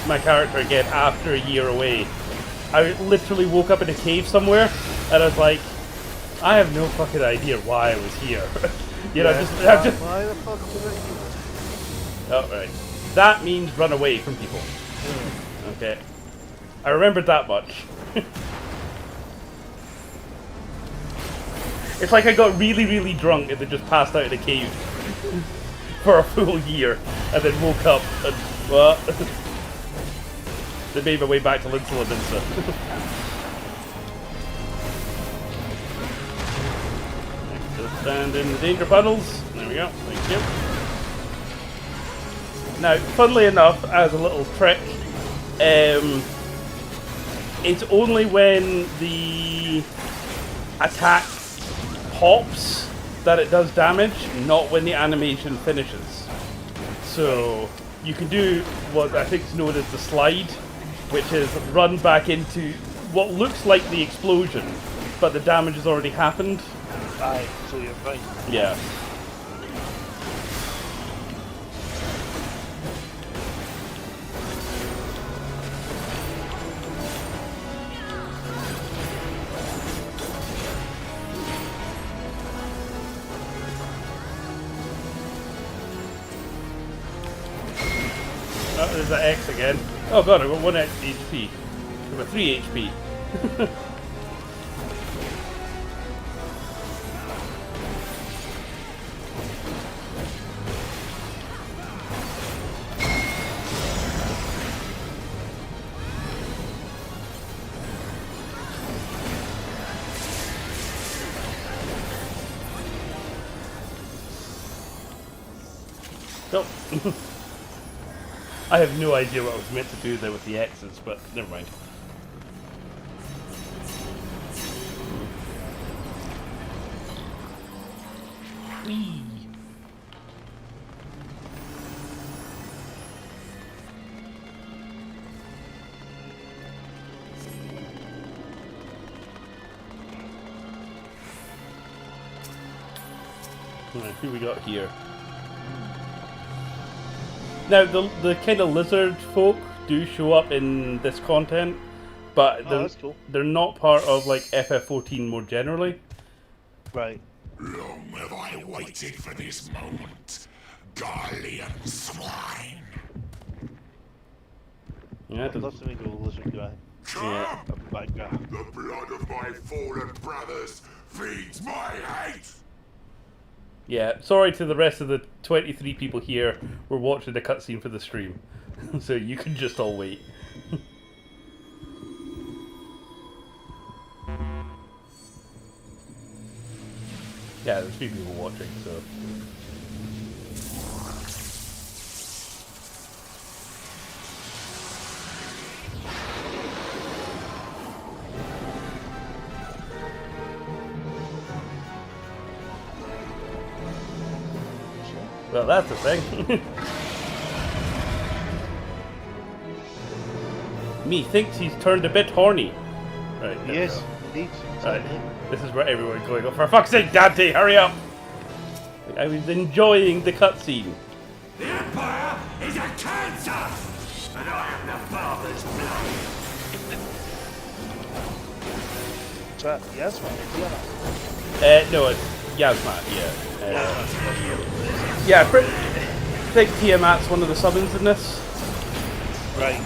my character again after a year away, I literally woke up in a cave somewhere, and I was like, I have no fucking idea why I was here. You know, I'm just. Why the fuck did I do that? Oh, right. That means run away from people. Okay. I remembered that much. It's like I got really, really drunk and then just passed out in a cave for a full year, and then woke up and what? Then made my way back to Linsel and Insta. Just stand in the danger puddles. There we go. Thank you. Now, funnily enough, as a little trick, it's only when the attack pops that it does damage, not when the animation finishes. So you can do what I think is known as the slide, which is run back into what looks like the explosion, but the damage has already happened. Aye, so you're fine. Yeah. Oh, there's that X again. Oh god, I got 1 HP. I got 3 HP. Nope. I have no idea what I was meant to do there with the X's, but never mind. Whee! Alright, who we got here? Now, the kind of lizard folk do show up in this content, but that's cool. They're not part of like FF14 more generally. Right. Long have I waited for this moment, Garlean swine. Yeah, I'd love to meet a lizard guy. Yeah. A bad guy. The blood of my fallen brothers feeds my hate. Yeah, sorry to the rest of the 23 people here. We're watching the cutscene for the stream, so you can just all wait. Yeah, there's 3 people watching, so. Well, that's the thing. Me thinks he's turned a bit horny. Right, there we Yes, go. indeed. Right, this is where everyone's going. Oh, for fuck's sake, Dante, hurry up! I was enjoying the cutscene. The Empire is a cancer, and I am the father's blood. Yes, man. No, it's Yasmat, yeah. Yeah, I think Tiamat's one of the summons in this. Right.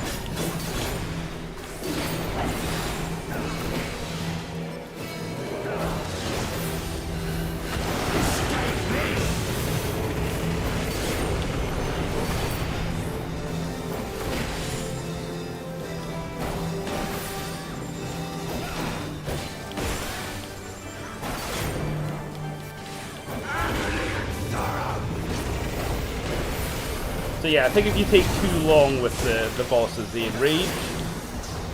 So yeah, I think if you take too long with the bosses, they enrage,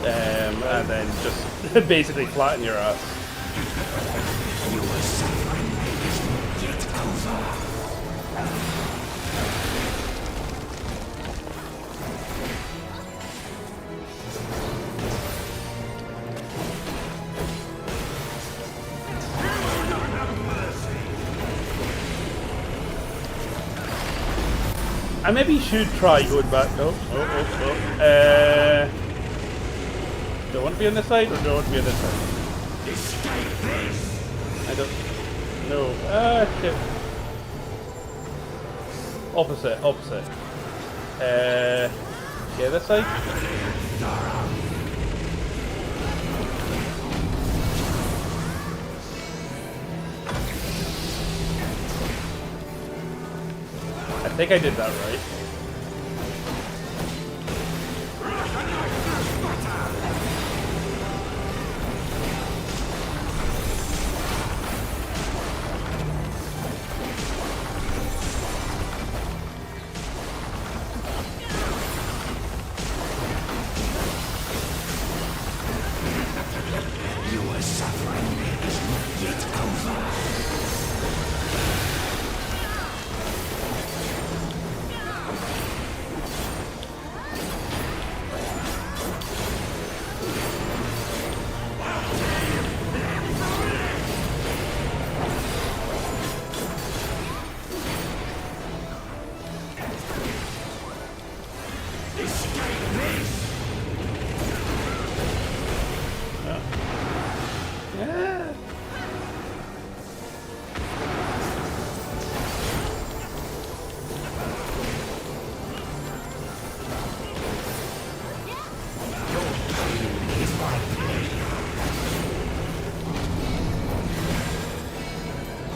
and then just basically flatten your ass. I maybe should try going back. Oh. Do I want to be on this side or do I want to be on this side? I don't know. Shit. Opposite. Yeah, this side. I think I did that right. Your suffering is not yet over.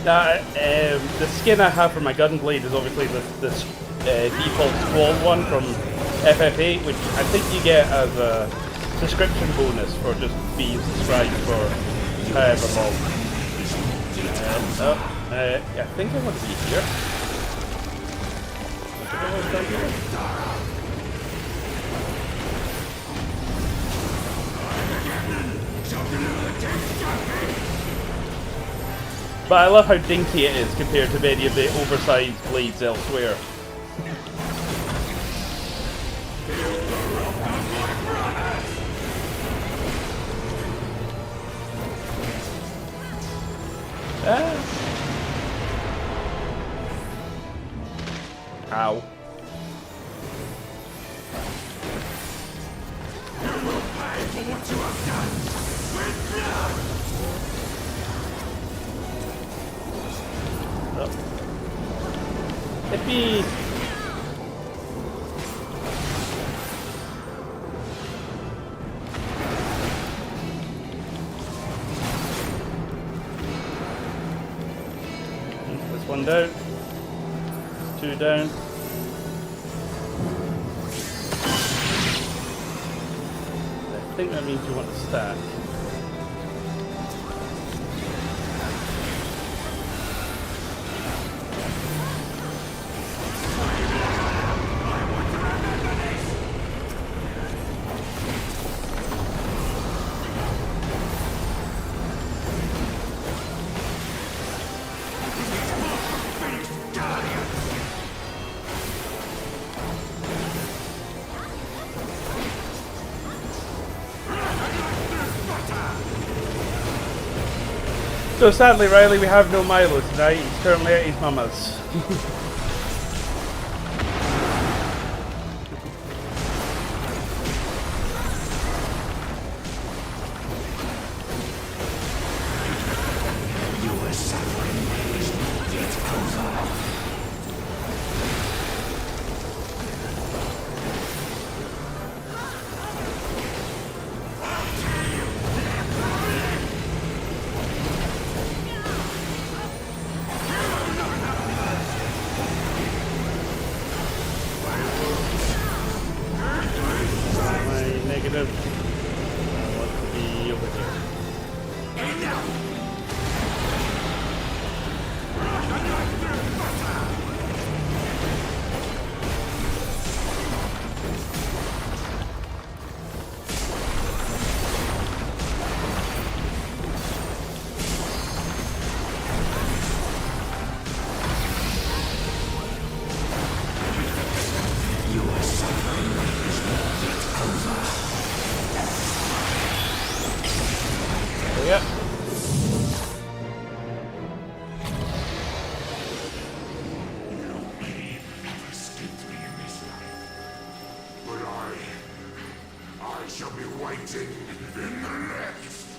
The skin I have for my Gunblade is obviously this default squall one from FF8, which I think you get as a subscription bonus for just being subscribed for however long. I think I want to be here. I think I want to be here. But I love how dinky it is compared to many of the oversized blades elsewhere. Ow. Yippee! That's one down. That's two down. I think that means you want to stack. So sadly, Riley, we have no Milo tonight. He's currently at his mama's.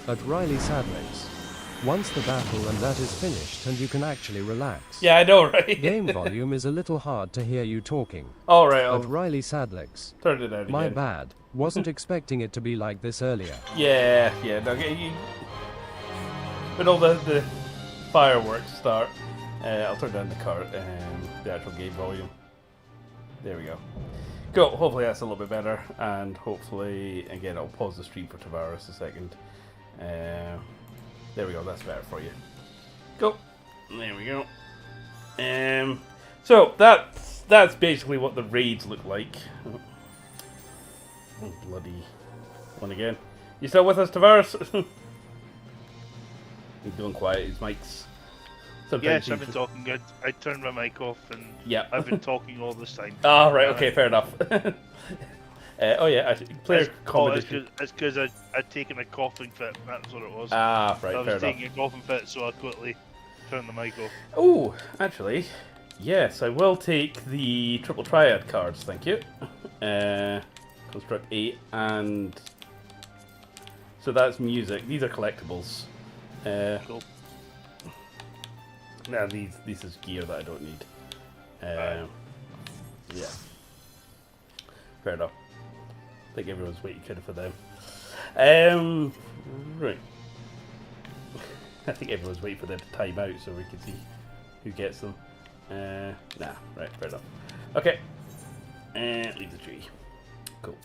At Riley Sadlex. Once the battle and that is finished and you can actually relax. Yeah, I know, right? Game volume is a little hard to hear you talking. Alright, At Riley Sadlex. turn it down again. My bad. Wasn't expecting it to be like this earlier. Yeah, no, when all the fireworks start, I'll turn down the actual game volume. There we go. Cool, hopefully that's a little bit better, and hopefully, again, I'll pause the stream for Tavaris a second. There we go, that's better for you. Cool, there we go. So, that's basically what the raids look like. Oh, bloody one again. You still with us, Tavaris? He's going quiet, his mic's... Yes, I've been talking. I turned my mic off and I've been talking all this time. Oh, right, okay, fair enough. Oh yeah, player competition. It's because I'd taken a coughing fit, that's what it was. Ah, right, I fair was enough. taking a coughing fit, so I quickly turned the mic off. Oh, actually, yes, I will take the triple triad cards, thank you. Construct 8, and... So that's music. These are collectibles. Cool. Now this is gear that I don't need. Yeah. Fair enough. I think everyone's waiting kind of for them. Right. I think everyone's waiting for them to time out so we can see who gets them. Nah, right, fair enough. Okay, leave the tree. Cool.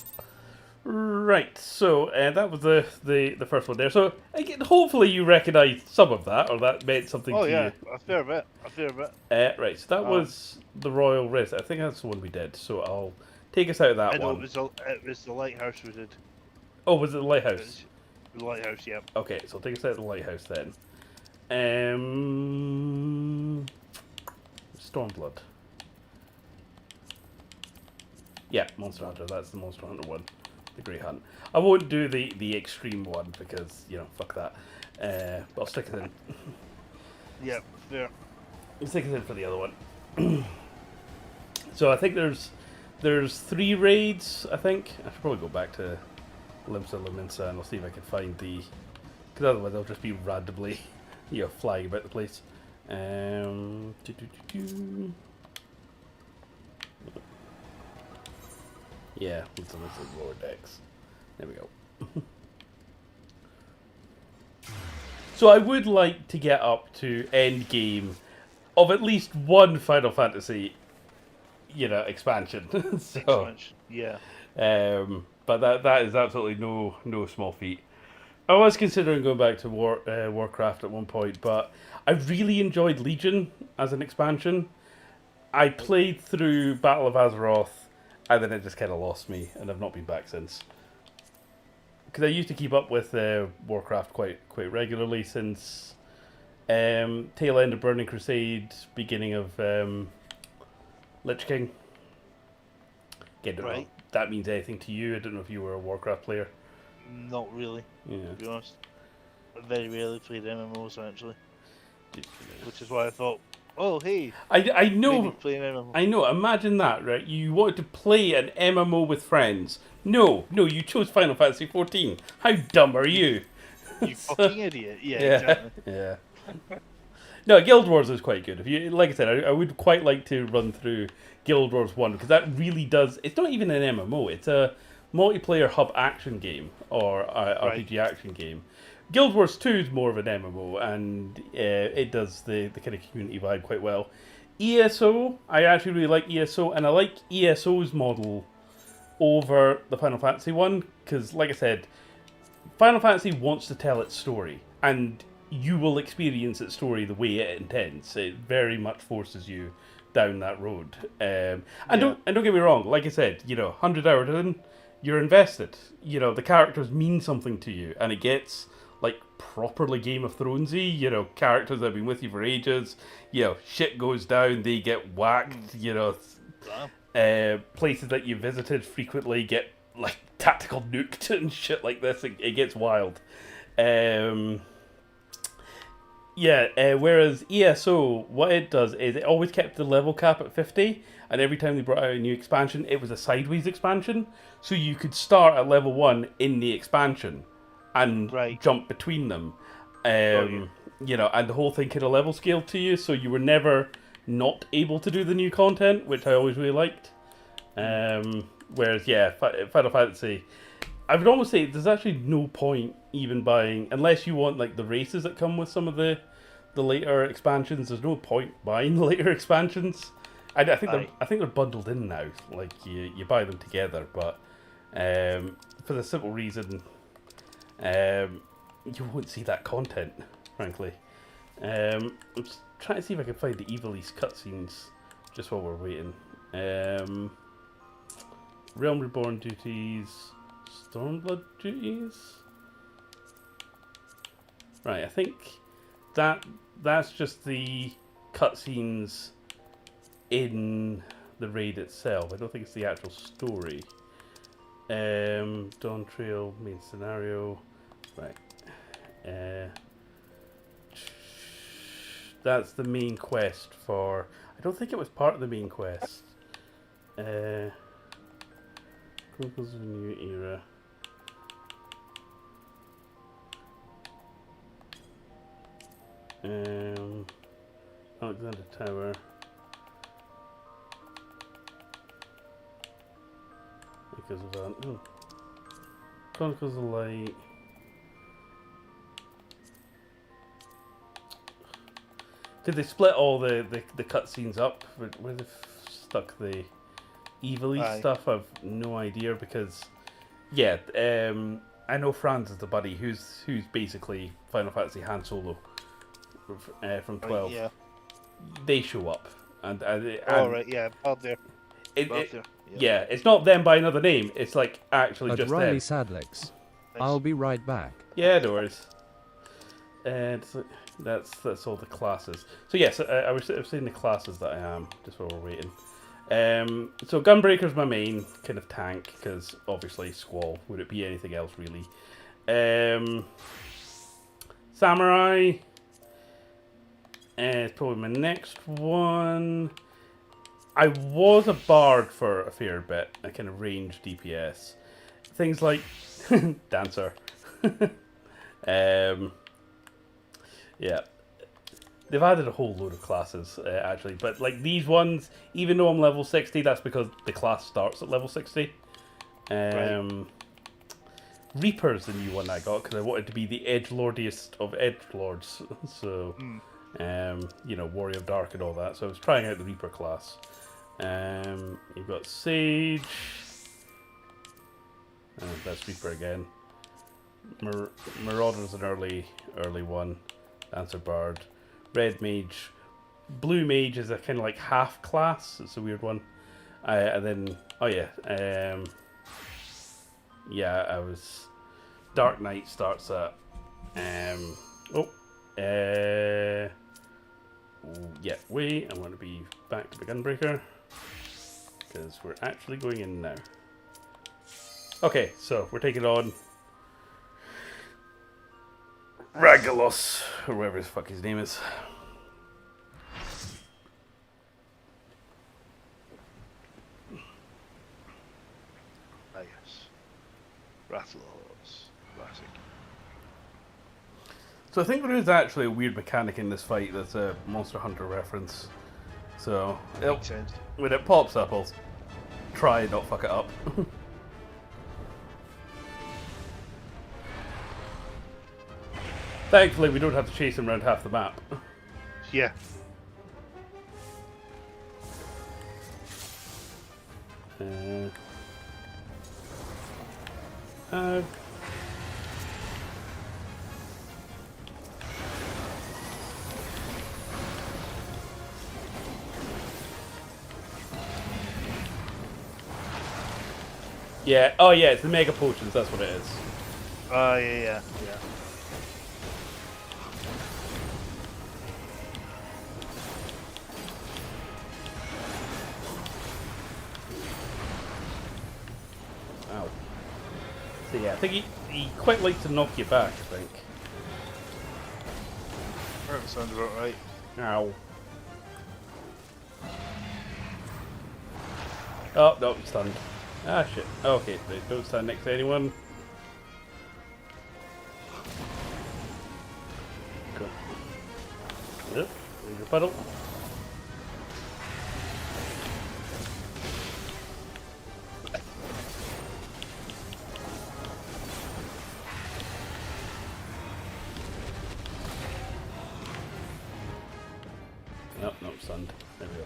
Right, so that was the first one there. So again, hopefully you recognise some of that, or that meant something Oh to yeah, you. a fair bit. A fair bit. Right, so that was the Royal Risk. I think that's the one we did. So I'll take us out of that I know one. it was the lighthouse we did. Oh, was it the It lighthouse? was the lighthouse, yep. Okay, so I'll take us out of the lighthouse then. Stormblood. Yeah, Monster Hunter. That's the Monster Hunter one. The Great Hunt. I won't do the extreme one because, you know, fuck that. But I'll stick it in. Yep, fair. I'll stick it in for the other one. So I think there's 3 raids, I think. I should probably go back to Limsa Laminsa and I'll see if I can find the... Because otherwise they'll just be randomly, you know, flying about the place. Yeah, let's look at lower decks. There we go. So I would like to get up to end game of at least one Final Fantasy, you know, expansion. So, Yeah. but that is absolutely no small feat. I was considering going back to Warcraft at one point, but I really enjoyed Legion as an expansion. I played through Battle of Azeroth, and then it just kind of lost me, and I've not been back since. Because I used to keep up with Warcraft quite regularly since tail end of Burning Crusade, beginning of Lich King. Again, don't know Right. if that means anything to you. I don't know if you were a Warcraft player. Not really, Yeah. to be honest. I very rarely played MMOs actually. Which is why I thought, oh hey, I know. maybe play an MMO. I know. Imagine that, right? You wanted to play an MMO with friends. No, you chose Final Fantasy XIV. How dumb are you? You fucking idiot. Yeah, exactly. Yeah. No, Guild Wars is quite good. If you, like I said, I would quite like to run through Guild Wars 1 because that really does. It's not even an MMO. It's a multiplayer hub action game or RPG action game. Guild Wars 2 is more of an MMO, and it does the kind of community vibe quite well. ESO, I actually really like ESO, and I like ESO's model over the Final Fantasy one, because, like I said, Final Fantasy wants to tell its story, and you will experience its story the way it intends. It very much forces you down that road. And don't get me wrong, like I said, 100 hours in, you're invested. The characters mean something to you, and it gets like properly Game of Thronesy. Characters that have been with you for ages. Shit goes down, they get whacked. Places that you visited frequently get like tactical nuked and shit like this. It gets wild. Whereas ESO, what it does is it always kept the level cap at 50, and every time they brought out a new expansion, it was a sideways expansion, so you could start at level 1 in the expansion and jump between them. And the whole thing kind of level scaled to you, so you were never not able to do the new content, which I always really liked. Whereas, Final Fantasy, I would almost say there's actually no point even buying, unless you want like the races that come with some of the later expansions. There's no point buying the later expansions. I think they're bundled in now. Like you buy them together, but for the simple reason, you won't see that content, frankly. I'm just trying to see if I can find the Ivalice cutscenes just while we're waiting. Realm Reborn duties, Stormblood duties. Right, I think that's just the cutscenes in the raid itself. I don't think it's the actual story. Dawn Trail, main scenario. Right. That's the main quest for... I don't think it was part of the main quest. Chronicles of a New Era. Alexander Tower. Because of that. Oh. Chronicles of Light. Did they split all the cutscenes up? Where they stuck the Ivalice stuff? I've no idea because, yeah, I know Franz is the buddy who's basically Final Fantasy Han Solo from 12. Yeah. They show up, and Right, yeah, out there. Yeah, it's not them by another name. It's like actually just Riley them. Sadlex. I'll be right back. Yeah, no worries. And that's all the classes. So yes, I was saying the classes that I am just while we're waiting. So Gunbreaker's my main kind of tank because obviously Squall. Would it be anything else really? Samurai. It's probably my next one. I was a bard for a fair bit, a kind of range DPS. Things like Dancer. Yeah. They've added a whole load of classes, actually. But like these ones, even though I'm level 60, that's because the class starts at level 60. Right. Reaper's the new one I got because I wanted to be the edgelordiest of edgelords. So, you know, Warrior of Dark and all that. So I was trying out the Reaper class. You've got Sage. That's Reaper again. Marauder's an early one. Dancer Bard. Red Mage. Blue Mage is a kind of like half class. It's a weird one. And then, oh yeah. Yeah, I was... Dark Knight starts at... yeah, wait, I'm going to be back to the Gunbreaker. Because we're actually going in now. Okay, so we're taking on... Ragalos, or whatever the fuck his name is. Ah, yes. Rathalos. Classic. So I think there is actually a weird mechanic in this fight that's a Monster Hunter reference. So Makes sense. when it pops up, I'll try and not fuck it up. Thankfully, we don't have to chase him around half the map. Yeah. Yeah, oh yeah, it's the Mega Potions, that's what it is. Yeah. Ow. So yeah, I think he quite likes to knock you back, I think. That sounds about right. Ow. Oh, no, I'm stunned. Ah, shit. Okay, don't stand next to anyone. Cool. Yep, there's your puddle. Nope, nope, stunned. There we go.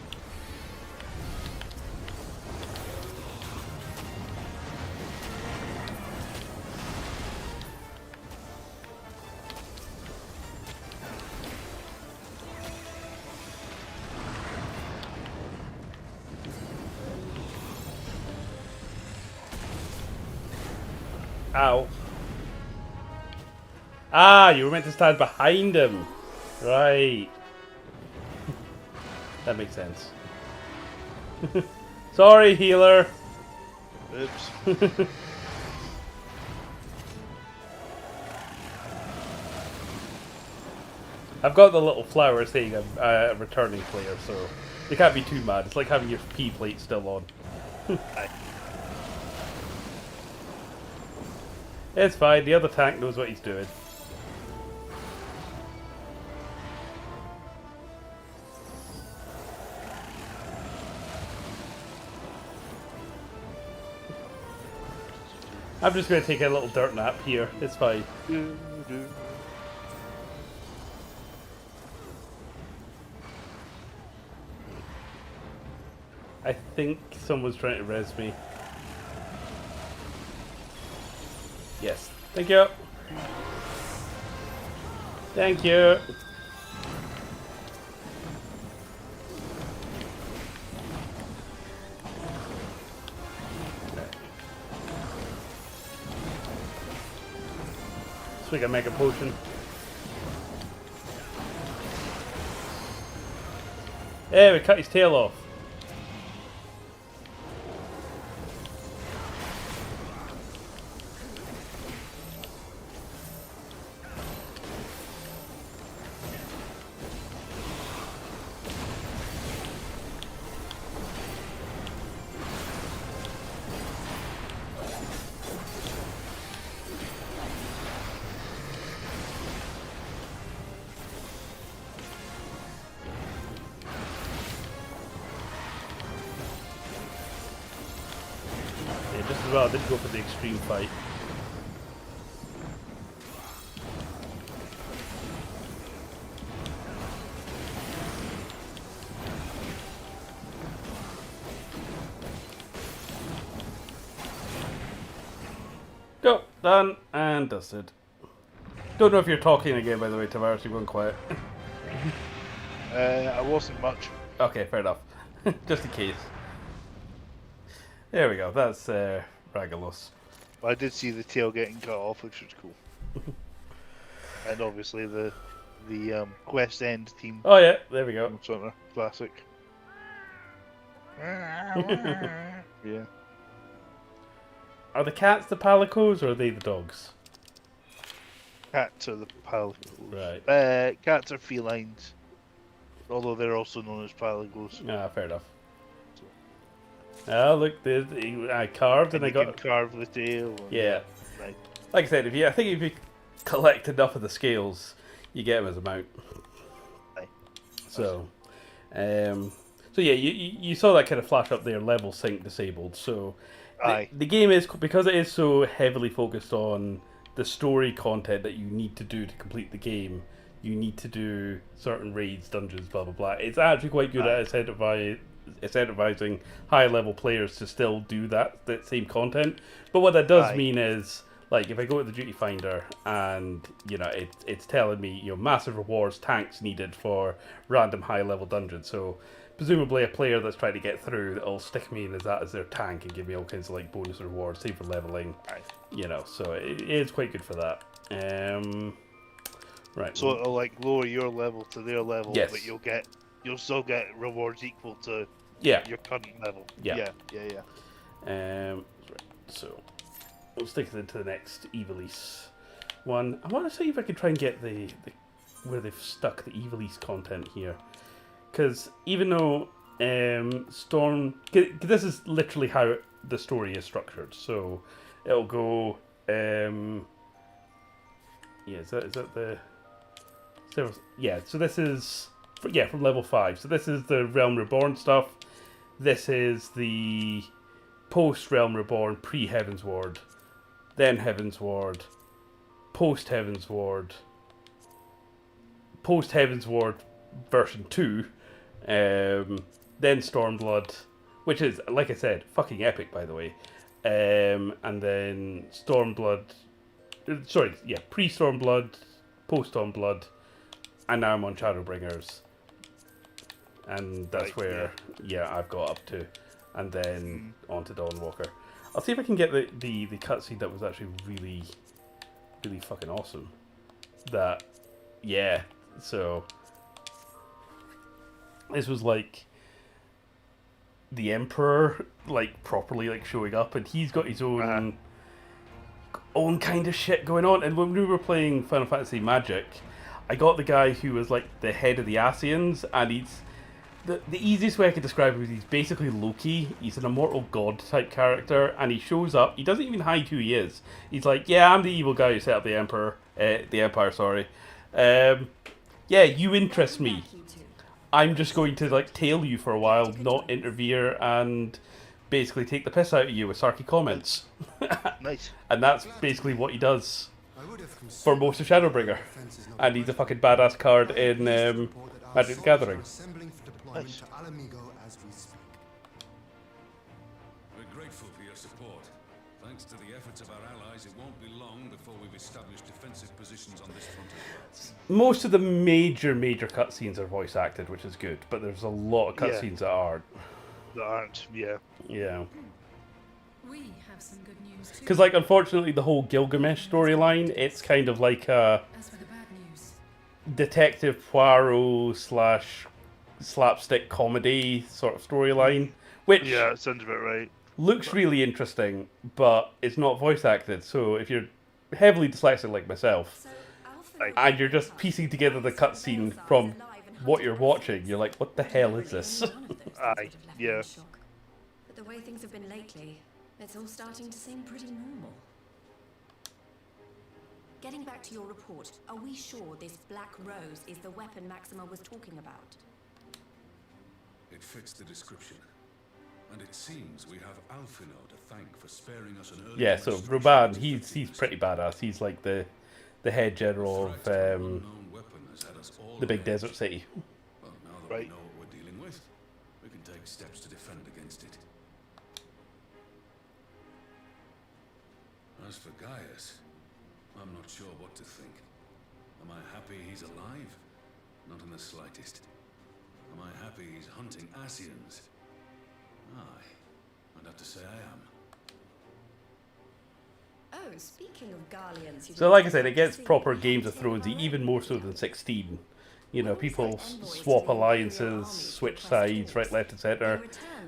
Ow. Ah, you were meant to stand behind him. Right. That makes sense. Sorry, healer. Oops. I've got the little flower saying I'm a returning player, so they can't be too mad. It's like having your P plate still on. Aye. It's fine, the other tank knows what he's doing. I'm just going to take a little dirt nap here, it's fine. I think someone's trying to res me. Yes. Thank you. Thank you. So we can make a potion. Hey, we cut his tail off. Just as well, I didn't go for the extreme fight. Go, done and dusted. Don't know if you're talking again, by the way, Tavaris. You're going quiet. I wasn't much. Okay, fair enough. Just in case. There we go. That's Ragalos. I did see the tail getting cut off, which was cool. And obviously the Quest End team. Oh yeah, there we go. Sort of classic. Yeah. Are the cats the palicos or are they the dogs? Cats are the palicos. Right. Cats are felines, although they're also known as palicos. Ah, fair enough. Oh, look, I carved and I got carve the tail. Yeah. Right. Like I said, I think if you collect enough of the scales, you get them as a mount. Aye. So yeah, you saw that kind of flash up there, level sync disabled. So the game is, because it is so heavily focused on the story content that you need to do to complete the game. You need to do certain raids, dungeons, blah blah blah. It's actually quite good at incentivizing high level players to still do that same content. But what that does mean is, like, if I go to the duty finder and it's telling me massive rewards, tanks needed for random high level dungeons. So presumably a player that's trying to get through, it'll stick me in as their tank and give me all kinds of like bonus rewards, same for leveling. So it is quite good for that. Right. So it'll like lower your level to their level, yes. but you'll still get rewards equal to your current level. Yeah. Yeah. Right. So we'll stick it into the next Ivalice one. I want to see if I can try and get the where they've stuck the Ivalice content here, because even though Storm, this is literally how the story is structured. So it'll go. Is that the? Yeah. So this is from level 5. So this is the Realm Reborn stuff. This is the post Realm Reborn, pre Heaven's Ward, then Heaven's Ward, post Heaven's Ward, post Heaven's Ward version 2, then Stormblood, which is, like I said, fucking epic, by the way, and then Stormblood, pre-Stormblood, post-Stormblood, and now I'm on Shadowbringers, and that's where I've got up to, and then on to Dawnwalker. I'll see if I can get the cutscene that was actually really, really fucking awesome. So this was like the Emperor, like properly like showing up, and he's got his own kind of shit going on. And when we were playing Final Fantasy Magic, I got the guy who was like the head of the Asians, and he's the easiest way I could describe him is he's basically Loki. He's an immortal god type character, and he shows up. He doesn't even hide who he is. He's like, yeah, I'm the evil guy who set up the Empire. Sorry. Yeah, you interest me. I'm just going to like tail you for a while, not interfere, and basically take the piss out of you with sarky comments. Nice. And that's basically what he does for most of Shadowbringer. And he's a fucking badass card in Magic the Gathering. Nice. We're grateful for your support. Thanks to the efforts of our allies, it won't be long before we've established defensive positions on this front as well. Most of the major cutscenes are voice acted, which is good, but there's a lot of Yeah. cutscenes that aren't. That aren't, yeah. Yeah. We have some good news too. Because, like, unfortunately, the whole Gilgamesh storyline, it's kind of like a As for the bad news, Detective Poirot / slapstick comedy sort of storyline, which Yeah, it sounds about right. looks really interesting, but it's not voice acted. So if you're heavily dyslexic like myself, and you're just piecing together the cutscene from what you're watching, you're like, what the hell is this? Aye, yeah. But the way things have been lately, it's all starting to seem pretty normal. Getting back to your report, are we sure this Black Rose is the weapon Maxima was talking about? It fits the description. And it seems we have Alfino to thank for sparing us an early Yeah, so demonstration Ruban, of he's its pretty badass. He's like the head general of threat of an unknown weapon has had us all the big on desert edge. city. Well, now that Right. we know what we're dealing with, we can take steps to defend against it. As for Gaius, I'm not sure what to think. Am I happy he's alive? Not in the slightest. Am I happy he's hunting Asians? Aye, I'd have to say I am. Oh, speaking of Garleans... you So didn't like I take said, it much gets to see. proper Games of Thronesy, even more so than 16. You know, people swap alliances, switch sides, right, left, and center.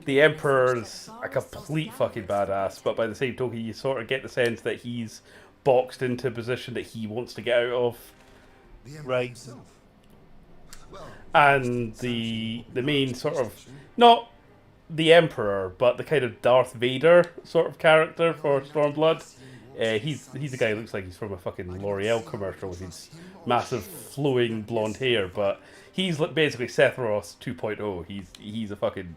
The Emperor's a complete fucking badass, but by the same token, you sort of get the sense that he's boxed into a position that he wants to get out of. Right. And the main sort of, not the Emperor, but the kind of Darth Vader sort of character for Stormblood. He's the guy who looks like he's from a fucking L'Oreal commercial with his massive flowing blonde hair, but he's basically Sephiroth 2.0. He's a fucking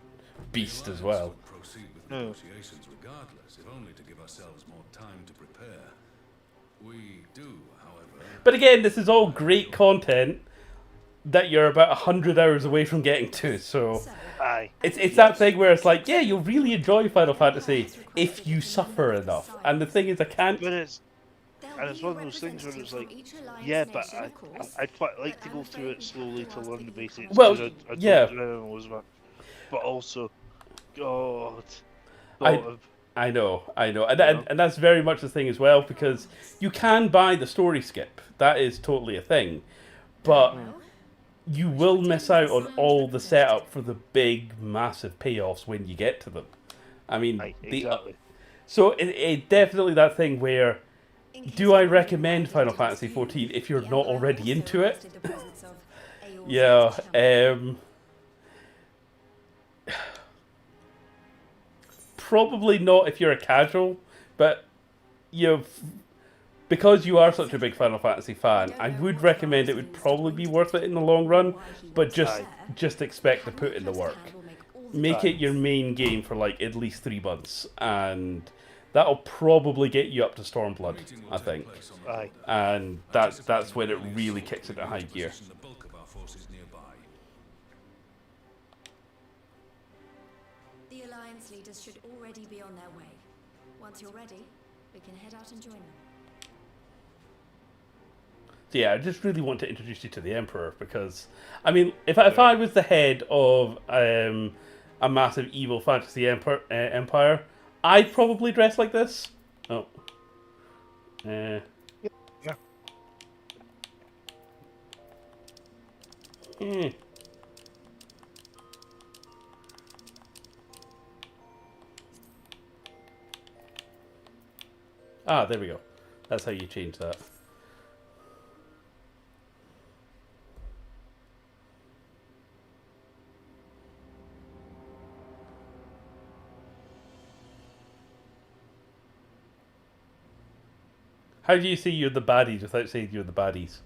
beast as well. Would proceed with negotiations regardless, if only to give ourselves more time to prepare. We do, however. But again, this is all great content that you're about 100 hours away from getting to, so Aye. it's that thing where it's like, yeah, you'll really enjoy Final Fantasy if you suffer enough. And the thing is, I can't. But it's one of those things where it's like, yeah, but I'd quite like to go through it slowly to learn the basics. Well, 'cause I yeah. don't know those much. But also, God, I- thought of- I know, and that's very much the thing as well, because you can buy the story skip. That is totally a thing, but you will miss out on all the setup for the big, massive payoffs when you get to them. I mean, Aye, exactly. so it definitely that thing where, do I recommend Final Fantasy XIV if you're not already into it? Yeah, probably not if you're a casual, but because you are such a big Final Fantasy fan, I would recommend it would probably be worth it in the long run, but just expect to put in the work. Make it your main game for like at least 3 months, and that'll probably get you up to Stormblood, I think. Aye. And that's when it really kicks into high gear. The bulk of our forces nearby. The Alliance leaders should already be on their way. Once you're ready, we can head out and join them. So yeah, I just really want to introduce you to the Emperor, because, I mean, if I was the head of a massive evil fantasy empire, I'd probably dress like this. Oh. Yeah. Eh. Ah, there we go. That's how you change that. How do you say you're the baddies without saying you're the baddies?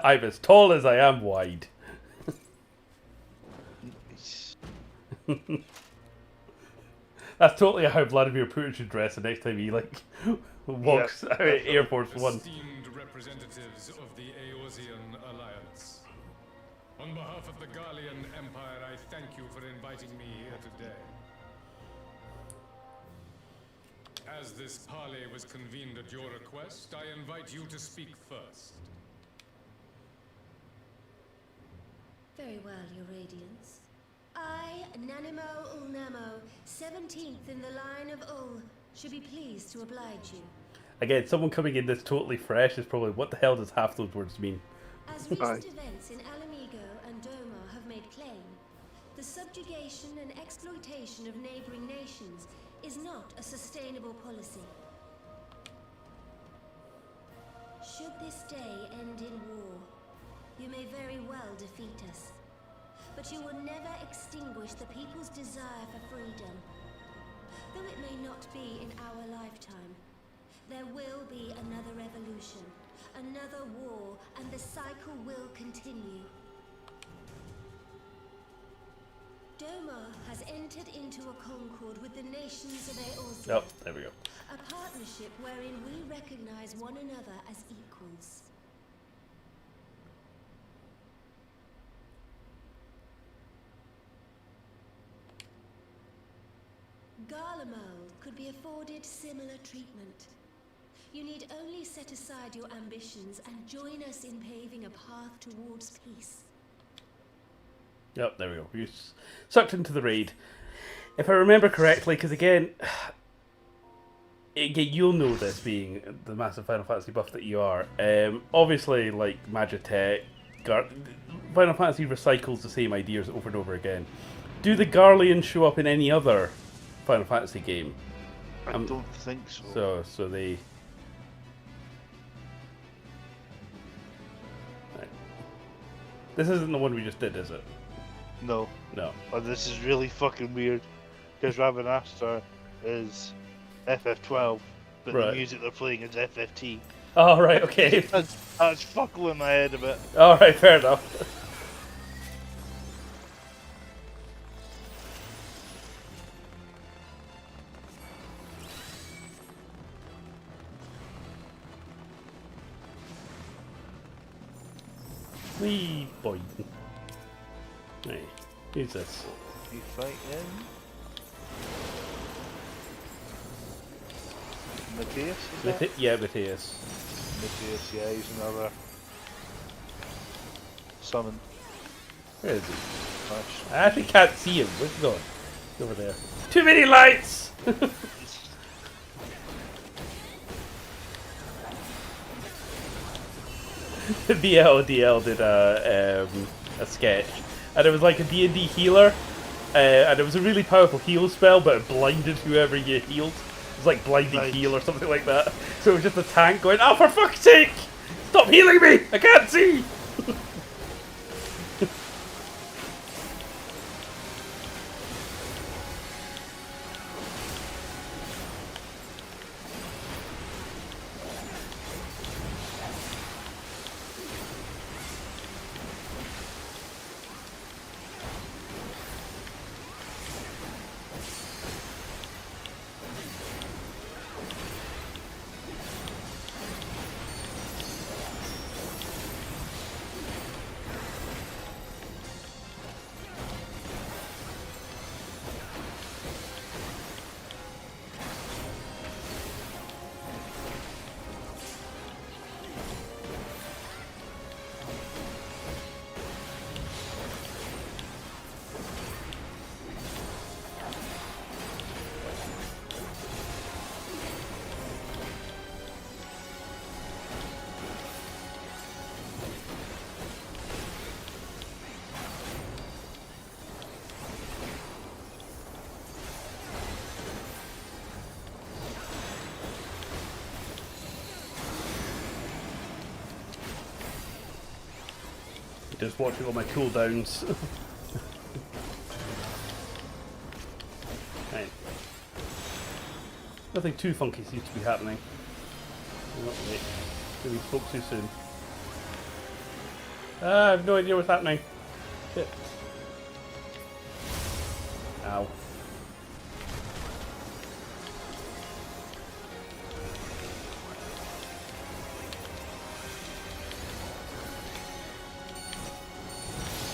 I'm as tall as I am wide. That's totally how Vladimir Putin should dress the next time he like walks out of Air Force One. Esteemed representatives of the Eorzean Alliance. On behalf of the Garlean Empire, I thank you for inviting me here today. As this parley was convened at your request, I invite you to speak first. Very well, Your Radiance. I, Nanimo Ulnamo, 17th in the line of Ul, should be pleased to oblige you. Again, someone coming in that's totally fresh is probably, what the hell does half those words mean? As recent events in Alamigo and Doma have made plain, the subjugation and exploitation of neighboring nations is not a sustainable policy. Should this day end in war, you may very well defeat us. But you will never extinguish the people's desire for freedom. Though it may not be in our lifetime, there will be another revolution, another war, and the cycle will continue. Doma has entered into a concord with the nations of Eorzea. Oh, there we go. A partnership wherein we recognize one another as equals. Garlemald could be afforded similar treatment. You need only set aside your ambitions and join us in paving a path towards peace. Yep, there we go. You sucked into the raid. If I remember correctly, because again, you'll know this being the massive Final Fantasy buff that you are. Obviously, like Magitech, Final Fantasy recycles the same ideas over and over again. Do the Garleans show up in any other Final Fantasy game? I don't think so. So they. Right. This isn't the one we just did, is it? No. No. Oh, this is really fucking weird. Because Ravenastar is FF12, but Right. the music they're playing is FFT. Oh, right, okay. That's fuckling my head a bit. Alright, fair enough. Wee boy. Hey, who's this? You fighting? Matthias, is that? Yeah, Matthias. Matthias, yeah, he's another summon. Where is he? Smash. I actually can't see him. Where's he going? He's over there. Too many lights! BLDL did a sketch, and it was like a D&D healer, and it was a really powerful heal spell, but it blinded whoever you healed. It was like blinding heal or something like that. So it was just a tank going, "Oh, for fuck's sake! Stop healing me! I can't see!" Just watching all my cooldowns. Right. Nothing too funky seems to be happening. Not wait. Maybe spoke too soon. I have no idea what's happening. Shit. Ow.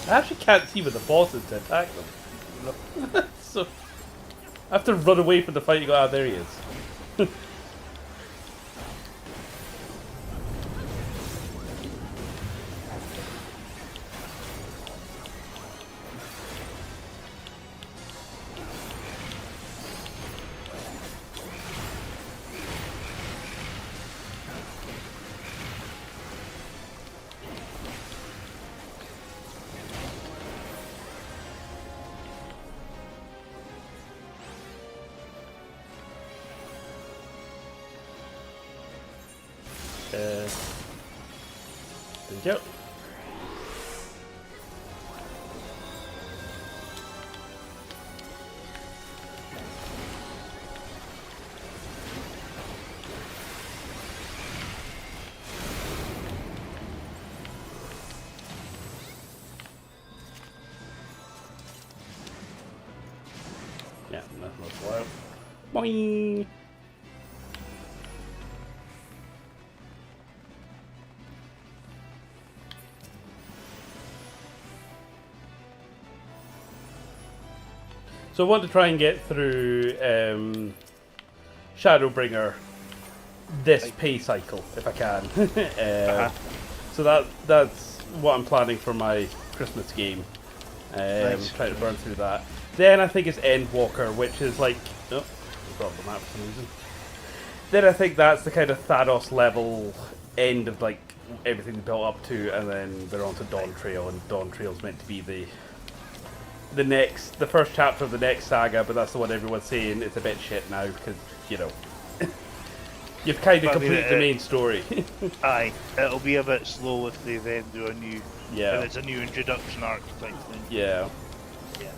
I actually can't see where the boss is to attack them. So I have to run away from the fight you got. Ah, there he is. There you go. Yeah, nothing else to out. Boing! So I want to try and get through Shadowbringer this pay cycle if I can. So that's what I'm planning for my Christmas game. Nice. Trying to burn through that. Then I think it's Endwalker, which is like dropped the map for some reason. Then I think that's the kind of Thanos level end of like everything built up to, and then they're on to Dawn Trail, and Dawn Trail's meant to be the first chapter of the next saga, but that's the one everyone's saying it's a bit shit now because, you know, you've kind of completed the main story. Aye, it'll be a bit slow if they then do a new, Yeah. if it's a new introduction arc type thing. Yeah. Yeah.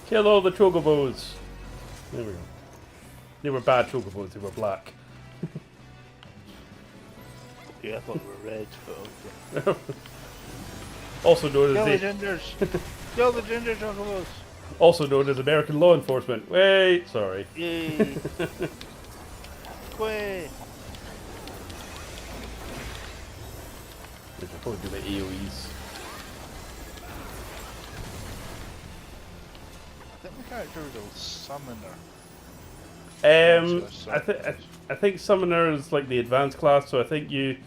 Kill all the chocobos. There we go. They were bad chocobos, they were black. Yeah, I thought they were red, but okay. Also known Kill as the gingers! Kill the ginger chocobos! also known as American law enforcement. Wait, sorry. Yay! Quay! We should probably do the AoEs. I think the character was a summoner. I think Summoner is like the advanced class, so I think you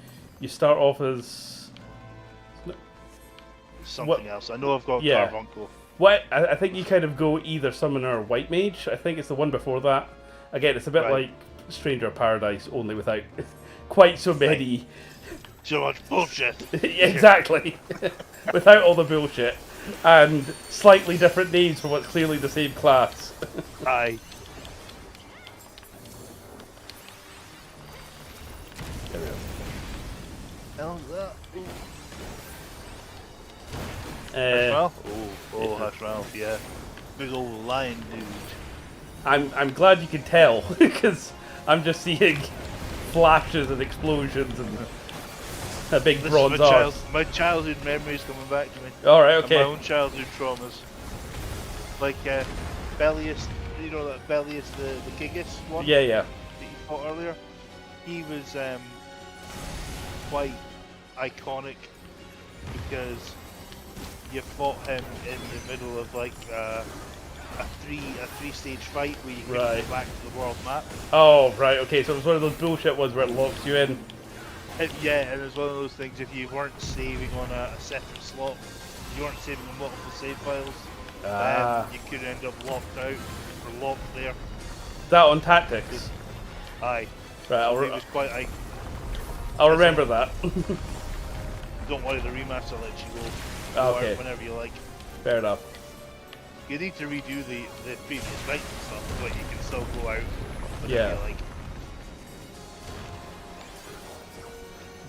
start off as Something else. I know I've got Yeah. Carbuncle. what I think you kind of go either Summoner or White Mage. I think it's the one before that. Again, it's a bit Right. like Stranger of Paradise, only without quite so many. So much bullshit! Exactly, without all the bullshit, and slightly different names for what's clearly the same class. Aye. There we go. Hell's that? Ooh. Uh, Oh, that's Ralph, yeah. Big old lion dude. I'm glad you can tell because I'm just seeing flashes and explosions and a big This bronze is arm. my childhood memories coming back to me. All right, And okay. my own childhood traumas. Like Bellius, you know that Bellius, the Gigas one Yeah, yeah. that you fought earlier? He was quite iconic because you fought him in the middle of like a three-stage fight where you couldn't Right. go back to the world map. Oh, right, okay. So it was one of those bullshit ones where it locks you in. Yeah, and it's one of those things, if you weren't saving on a separate slot, you weren't saving on multiple save files, Ah. then you could end up locked out or locked there. That on Tactics. Aye. Right, It was quite. I'll remember that. Don't worry, the remaster lets you go Okay. out whenever you like. Fair enough. You need to redo the previous fights and stuff, but you can still go out whenever Yeah. you like.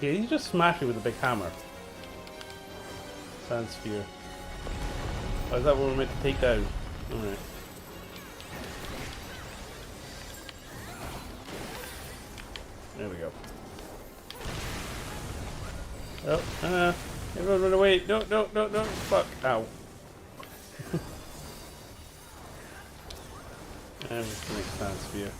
Yeah, you just smash it with a big hammer. Sand sphere. Oh, is that what we're meant to take down? Alright. There we go. Oh, everyone run away. No, no, no, no. Fuck. Ow. Everything expands for you.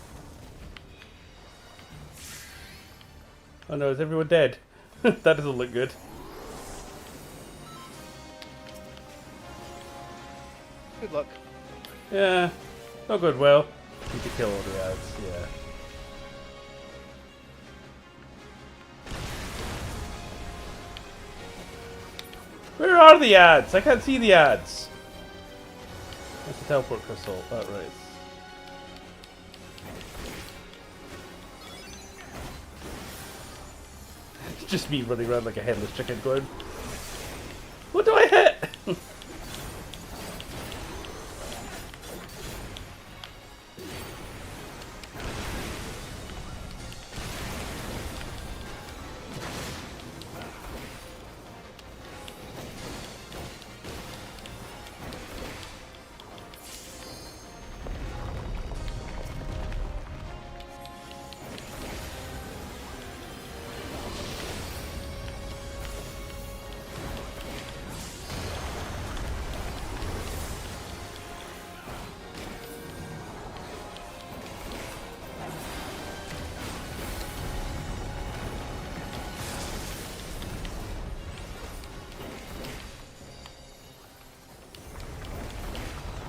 Oh no, is everyone dead? That doesn't look good. Good luck. Yeah, not good. Well, need to kill all the ads. Yeah. Where are the ads? I can't see the ads. That's a teleport crystal. Oh, right. It's just me running around like a headless chicken going, what do I hit?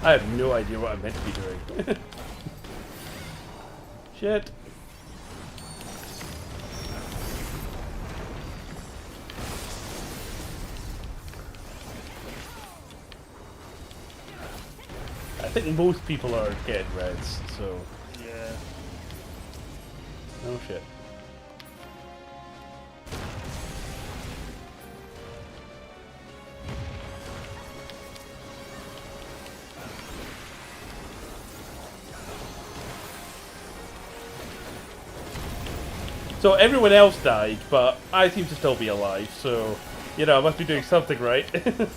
I have no idea what I'm meant to be doing. Shit. I think most people are getting reds, so... Yeah. Oh shit. So everyone else died, but I seem to still be alive, so, you know, I must be doing something right. As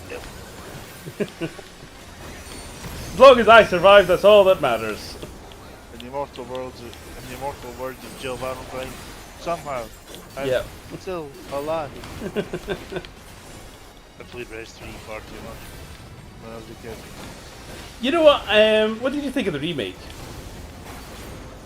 long as I survive, that's all that matters. In the immortal words of Jill Valentine, somehow I'm still alive. I played Res 3 far too much when I was a kid. You know what did you think of the remake?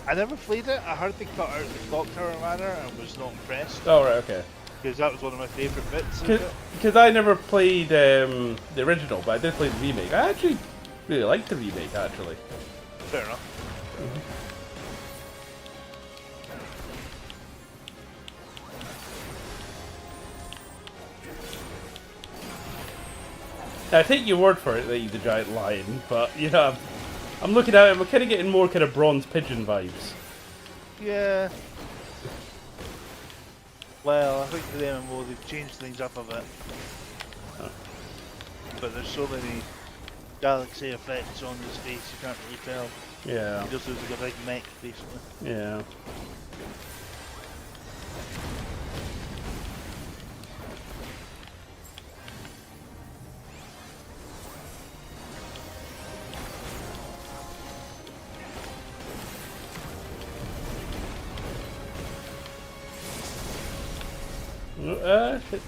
I never played it. I heard they cut out the Clock Tower Manor and was not impressed. Oh, right, okay. Because that was one of my favourite bits of it. Because I never played the original, but I did play the remake. I actually really liked the remake, actually. Fair enough. Now, I take your word for it that he's a giant lion, but, you know, I'm looking at him, I'm kind of getting more kind of bronze pigeon vibes. Yeah. Well, I think for the MMO they've changed things up a bit. Huh. But there's so many galaxy effects on his face, you can't really tell. Yeah. He just looks like a big mech, basically. Yeah.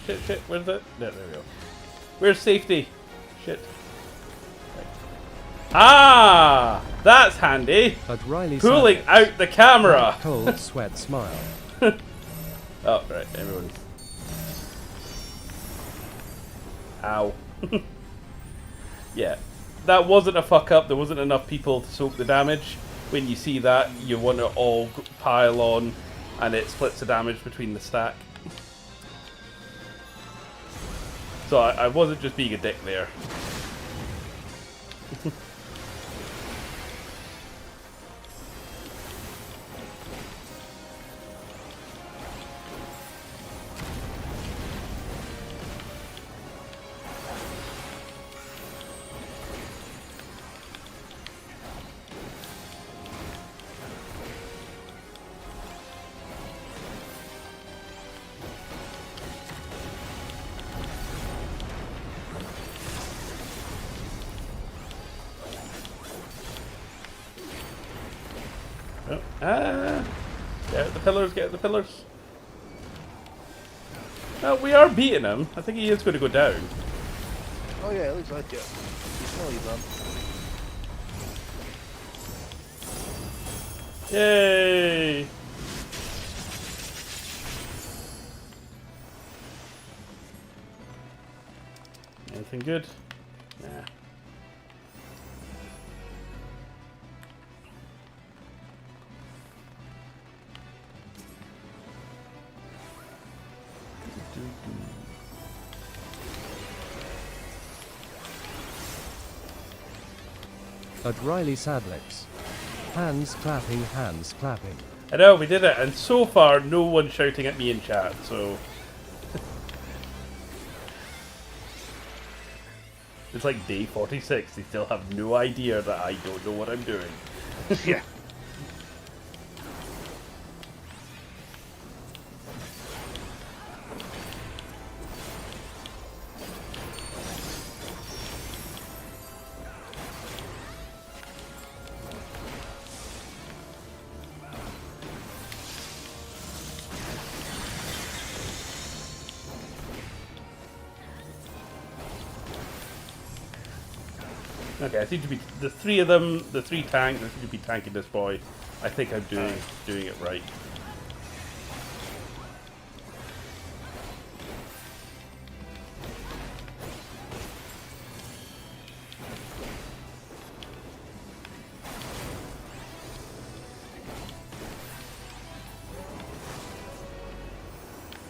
Shit. Where's that? There we go. Where's safety? Shit. Right. Ah! That's handy! At Riley Pulling Savage, out the camera! cold sweat smile. Oh, right, everyone's... Ow. Yeah. That wasn't a fuck up, there wasn't enough people to soak the damage. When you see that, you want to all pile on, and it splits the damage between the stack. So I wasn't just being a dick there. Get at the pillars, get at the pillars. No, we are beating him. I think he is going to go down. Oh yeah, it looks like it. He's nearly done. Yay! Anything good? Nah. At Riley Sadlex. Hands clapping, hands clapping. I know, we did it, and so far, no one's shouting at me in chat, so... It's like day 46, they still have no idea that I don't know what I'm doing. Yeah. Okay, I seem to be the three of them, the three tanks. I seem to be tanking this boy. I think I'm doing it right.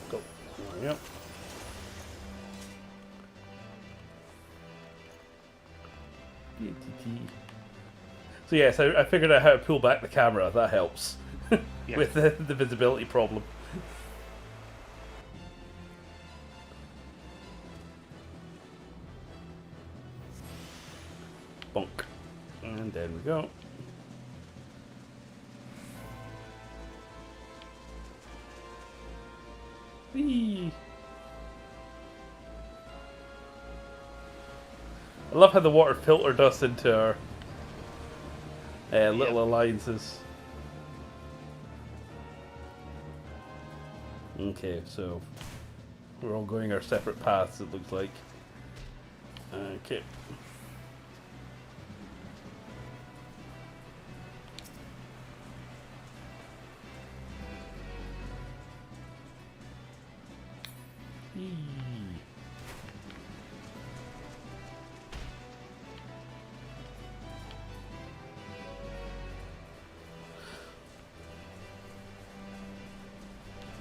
Go. Yep. So yes, I figured out how to pull back the camera. That helps Yeah. with the visibility problem. Bonk. And there we go. Whee! I love how the water filtered us into our little alliances. Okay, so we're all going our separate paths, it looks like. Okay. Eee.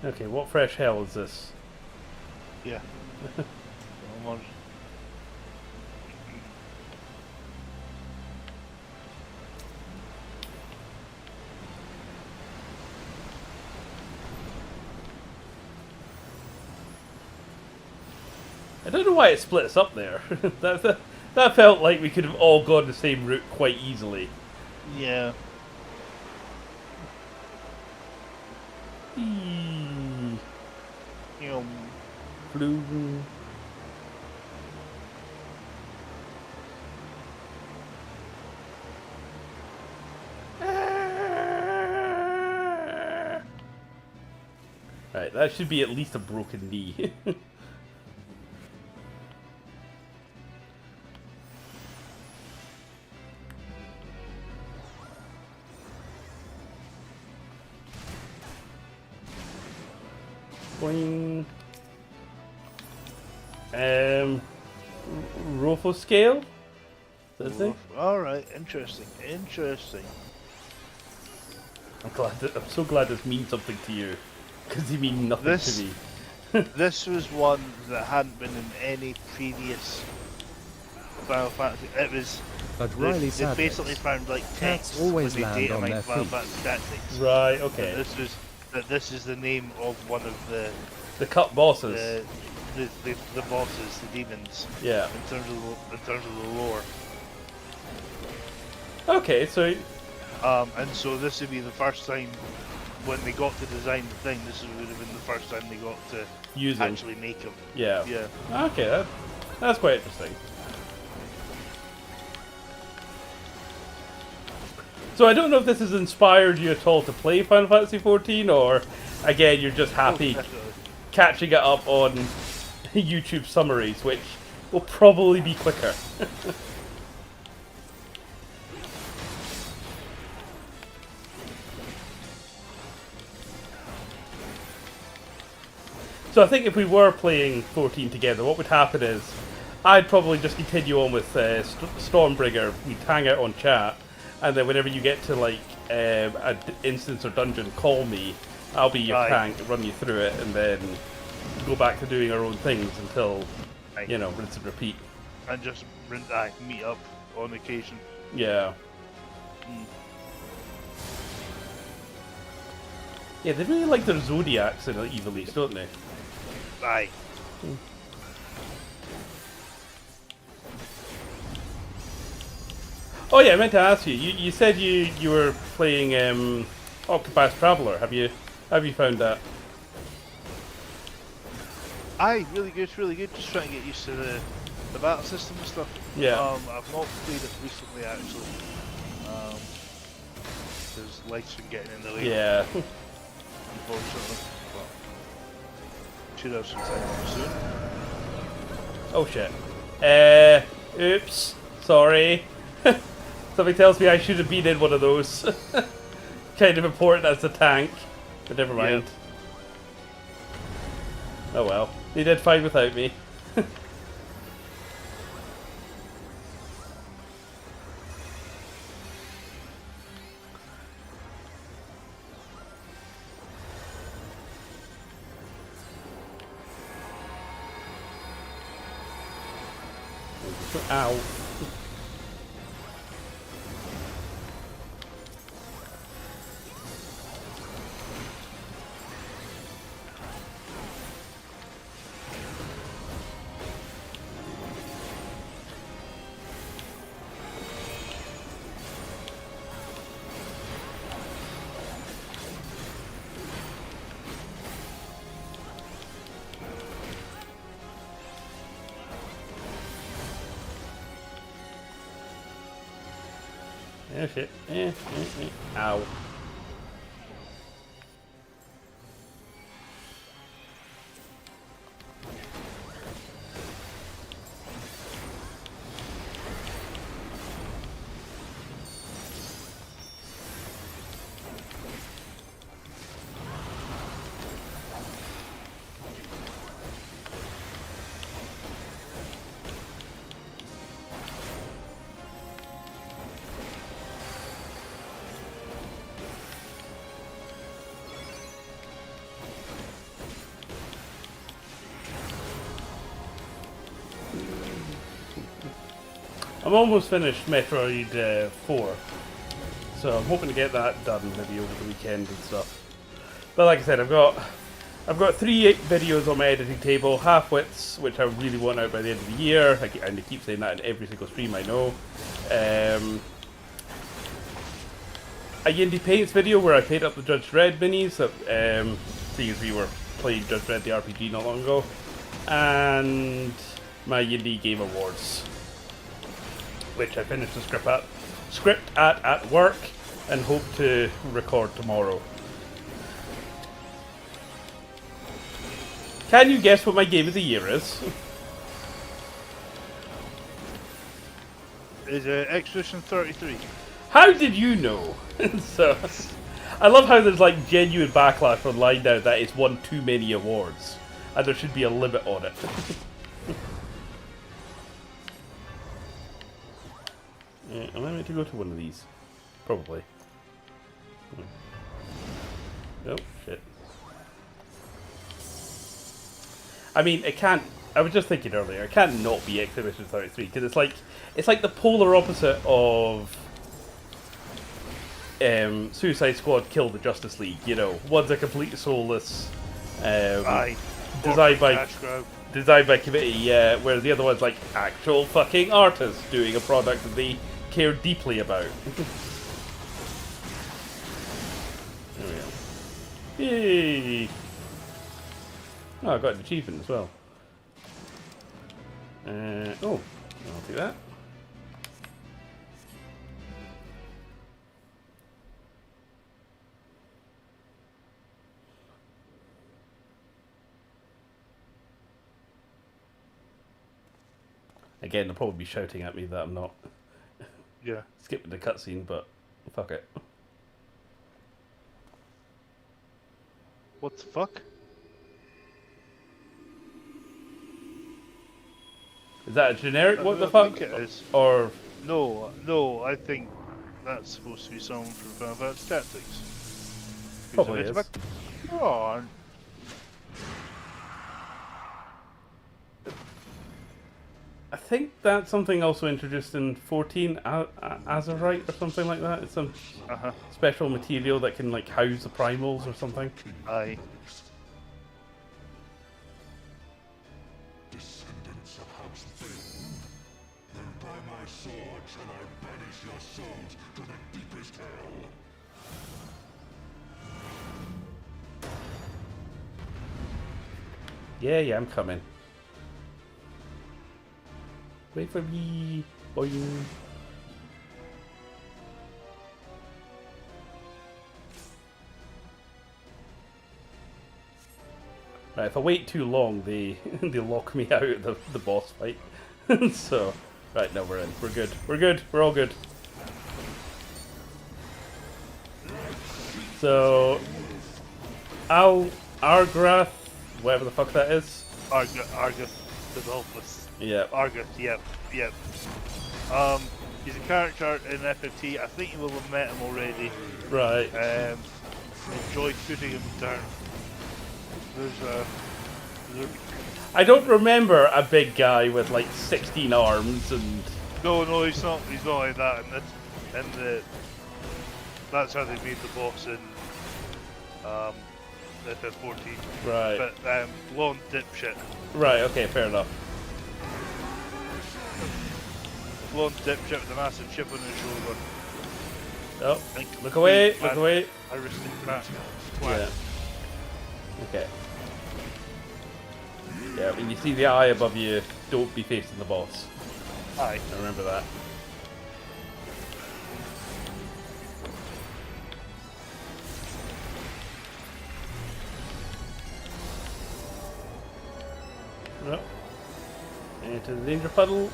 Okay, what fresh hell is this? Yeah. Almost. I don't know why it split us up there. That felt like we could have all gone the same route quite easily. Yeah. Eee. You know, Blue. Right, that should be at least a broken knee. Boing. Rofo scale? Does it? alright, interesting, interesting. I'm so glad this means something to you, because you mean nothing This- to me. This was one that hadn't been in any previous Final Fantasy. It was. At Riley They basically Sadlex. found like Cats text always when they land data on mined their Final feet. Fantasy Tactics. Right, That okay. this is the name of one of The cut bosses. the bosses, the demons. Yeah. In terms of the lore. Okay, so And so this would be the first time when they got to design the thing. This would have been the first time they got to use them. actually make them. Yeah. Yeah. Okay, that's quite interesting. So I don't know if this has inspired you at all to play Final Fantasy XIV, or again you're just happy Definitely. catching it up on YouTube summaries, which will probably be quicker. So I think if we were playing 14 together, what would happen is I'd probably just continue on with Stormbringer. We'd hang out on chat, and then whenever you get to like an instance or dungeon, call me. I'll be your tank, run you through it, and then go back to doing our own things until, you know, rinse and repeat. And just meet up on occasion. Yeah. Yeah, they really like their Zodiacs in Ivalice, don't they? Aye. Oh yeah, I meant to ask you. You said you were playing Octopath Traveler. Have you found that? Aye, really good, really good. Just trying to get used to the battle system and stuff. Yeah. I've not played it recently actually. Because life's been getting in the way. Yeah. Unfortunately. But should have some time soon. Oh shit. Oops. Sorry. Something tells me I should have been in one of those. Kind of important as a tank. But never mind. Yep. Oh well. They did fine without me. Ow. Oh shit. Ow. I'm almost finished Metroid 4, so I'm hoping to get that done maybe over the weekend and stuff. But like I said, I've got 3 videos on my editing table, half-wits, which I really want out by the end of the year, and I keep saying that in every single stream, I know. A YindyPlayZ video where I paid up the Judge Dredd minis, seeing as we were playing Judge Dredd the RPG not long ago, and my Yindy Game Awards, which I finished the script at work and hope to record tomorrow. Can you guess what my game of the year is? Is it Expedition 33? How did you know? So, I love how there's like genuine backlash online now that it's won too many awards, and there should be a limit on it. Am I meant to go to one of these? Probably. Oh, shit. I mean, it can't... I was just thinking earlier, it can't not be Expedition 33, because it's like the polar opposite of Suicide Squad Kill the Justice League, you know. One's a complete soulless... designed by committee, yeah, where the other one's like actual fucking artists doing a product that they care deeply about. There we go. Yay! Oh, I got an achievement as well. Oh, I'll do that. Again, they'll probably be shouting at me that I'm not skipping the cutscene, but fuck it. What the fuck? Is that a generic what the I fuck? think it is. Or No, I think that's supposed to be someone from Final Fantasy Tactics. Who's Probably a bit is. of a con. I think that's something also introduced in 14, Azurite or something like that. It's some special material that can like house the primals or something. Aye. Descendants of House Vale, then by my sword shall I banish your souls to the deepest hell. Yeah, I'm coming. Wait for me, boy. Right, if I wait too long, they they lock me out of the boss fight. So, right, now we're in. We're good. We're good. We're all good. So, Argrath, whatever the fuck that is. Argus, the Dolphus. Yeah. Argus, yep. He's a character in FFT. I think you will have met him already. Right. Enjoy shooting him down. There's I don't remember a big guy with like 16 arms and. No, he's not. He's not like that. That's how they made the boss in FF14. Right. But blonde dipshit. Right. Okay. Fair enough. Blonde dipshit with a massive chip on his shoulder. Oh, look away! Look away! Aristocrat. Yeah. Okay. Yeah, when you see the eye above you, don't be facing the boss. Aye. I remember that. No. Into the danger puddle.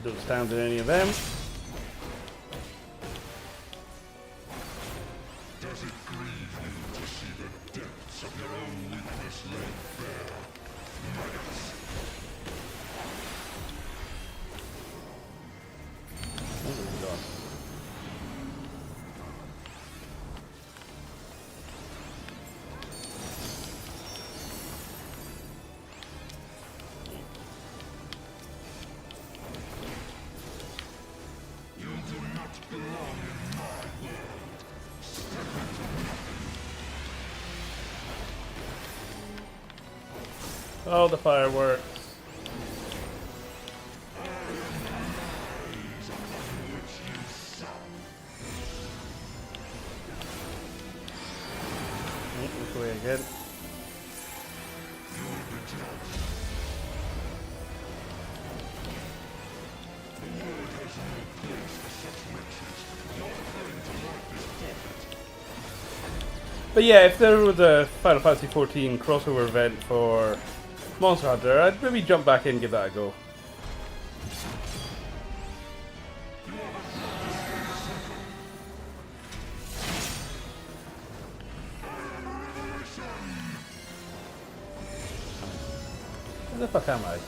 Don't stand in any of them. Does it grieve you to see the depths of your own weakness laid bare? Maggots. You do not belong in my world. Step into Oh, the fireworks. Look away again. But yeah, if there was a Final Fantasy XIV crossover event for Monster Hunter, I'd maybe jump back in and give that a go. Where the fuck am I?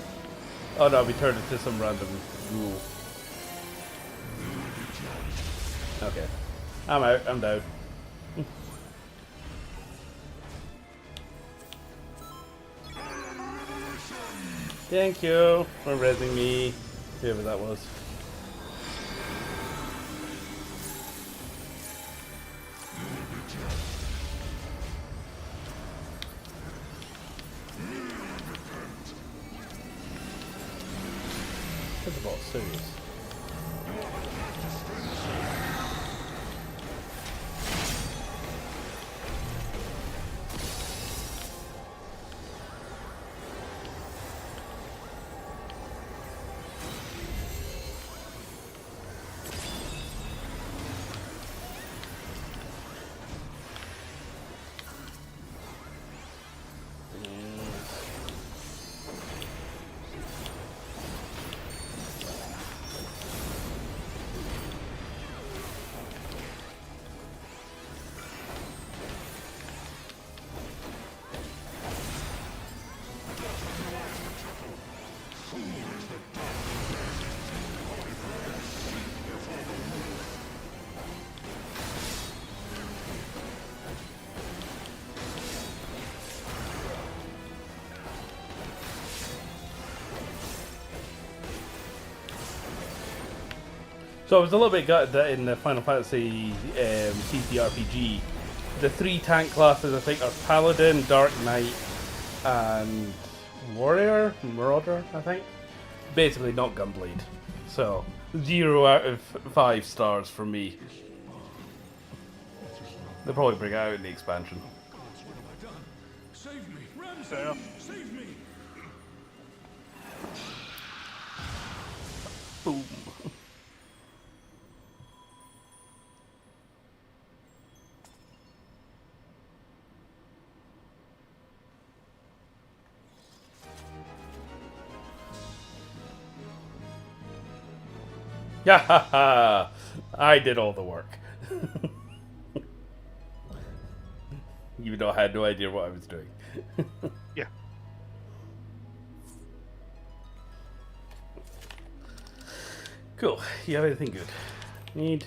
Oh no, we turned into some random ghoul. Okay. I'm out, I'm down. Thank you for resing me, whoever that was. That's about serious. So I was a little bit gutted that in the Final Fantasy CCRPG, the 3 tank classes I think are Paladin, Dark Knight, and Warrior, Marauder, I think. Basically not Gunblade. So 0 out of 5 stars for me. They'll probably bring it out in the expansion. Save me! Ramsay! Fair enough. Save me! Boom. Yeah, ha, ha. I did all the work. Even though I had no idea what I was doing. Yeah. Cool. You have anything good? Need.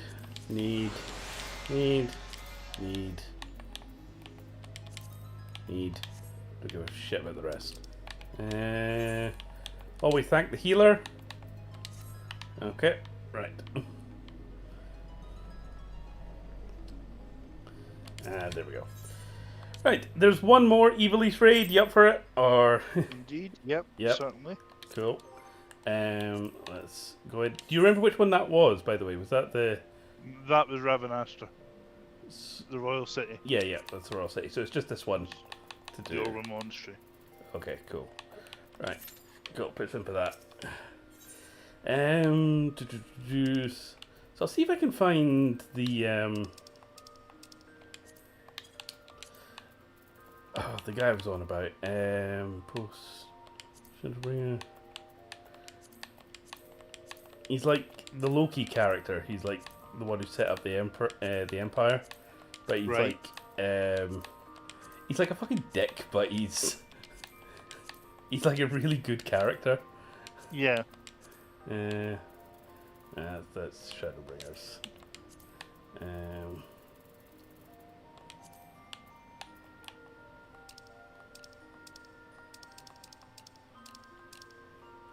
Don't give a shit about the rest. Oh, we thank the healer. Okay, right. There we go. Right, there's one more Ivalice raid. You up for it? Or Indeed. Yep. Yep. Certainly. cool. Let's go ahead. Do you remember which one that was, by the way? Was that the... That was Ravenastra. The Royal City. Yeah, that's the Royal City. So it's just this one to The do. Old Monastery. Okay, cool. Right, cool. Put in for that. So I'll see if I can find the the guy I was on about. Post. Should bring a... He's like the Loki character. He's like the one who set up the Empire. But he's Right. he's like a fucking dick, but he's like a really good character. Yeah. That's Shadowbringers.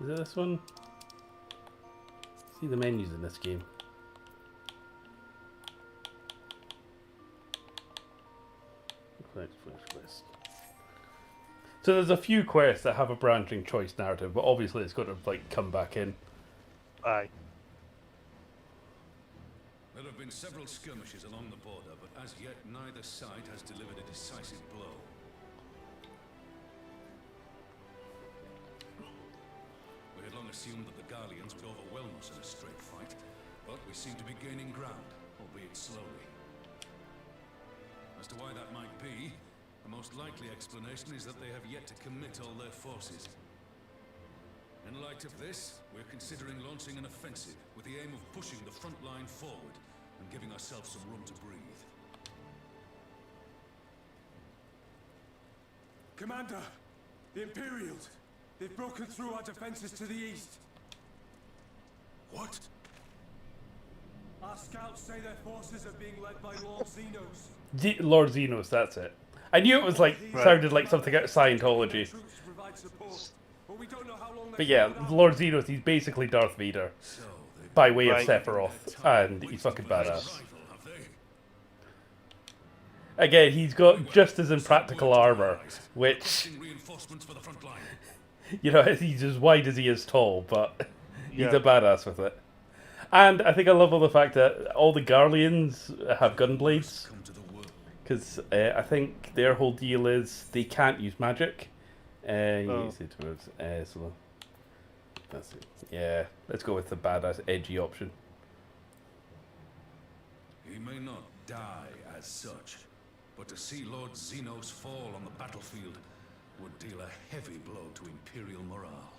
Is it this one? See the menus in this game. Flex list. So there's a few quests that have a branching choice narrative, but obviously it's got to like come back in. Aye. There have been several skirmishes along the border, but as yet neither side has delivered a decisive blow. We had long assumed that the Garleans would overwhelm us in a straight fight, but we seem to be gaining ground, albeit slowly. As to why that might be, the most likely explanation is that they have yet to commit all their forces. In light of this, we're considering launching an offensive with the aim of pushing the front line forward and giving ourselves some room to breathe. Commander, the Imperials, they've broken through our defenses to the east. What? Our scouts say their forces are being led by Lord Xenos. Lord Xenos, that's it. I knew it was like sounded like something out of Scientology. Troops to provide support, but we don't know how long But yeah, Lord Xenos, he's basically Darth Vader by way of Right. Sephiroth, and he's fucking badass. Rival, have they? Again, he's got just as impractical armor, which, Requesting reinforcements for the front line. you know, he's as wide as he is tall, but he's Yeah. a badass with it. And I think I love all the fact that all the Garleans have gunblades, Come to the world. because I think their whole deal is they can't use magic. Oh. Use it towards, so that's it. Yeah, let's go with the badass, edgy option. He may not die as such, but to see Lord Xenos fall on the battlefield would deal a heavy blow to Imperial morale.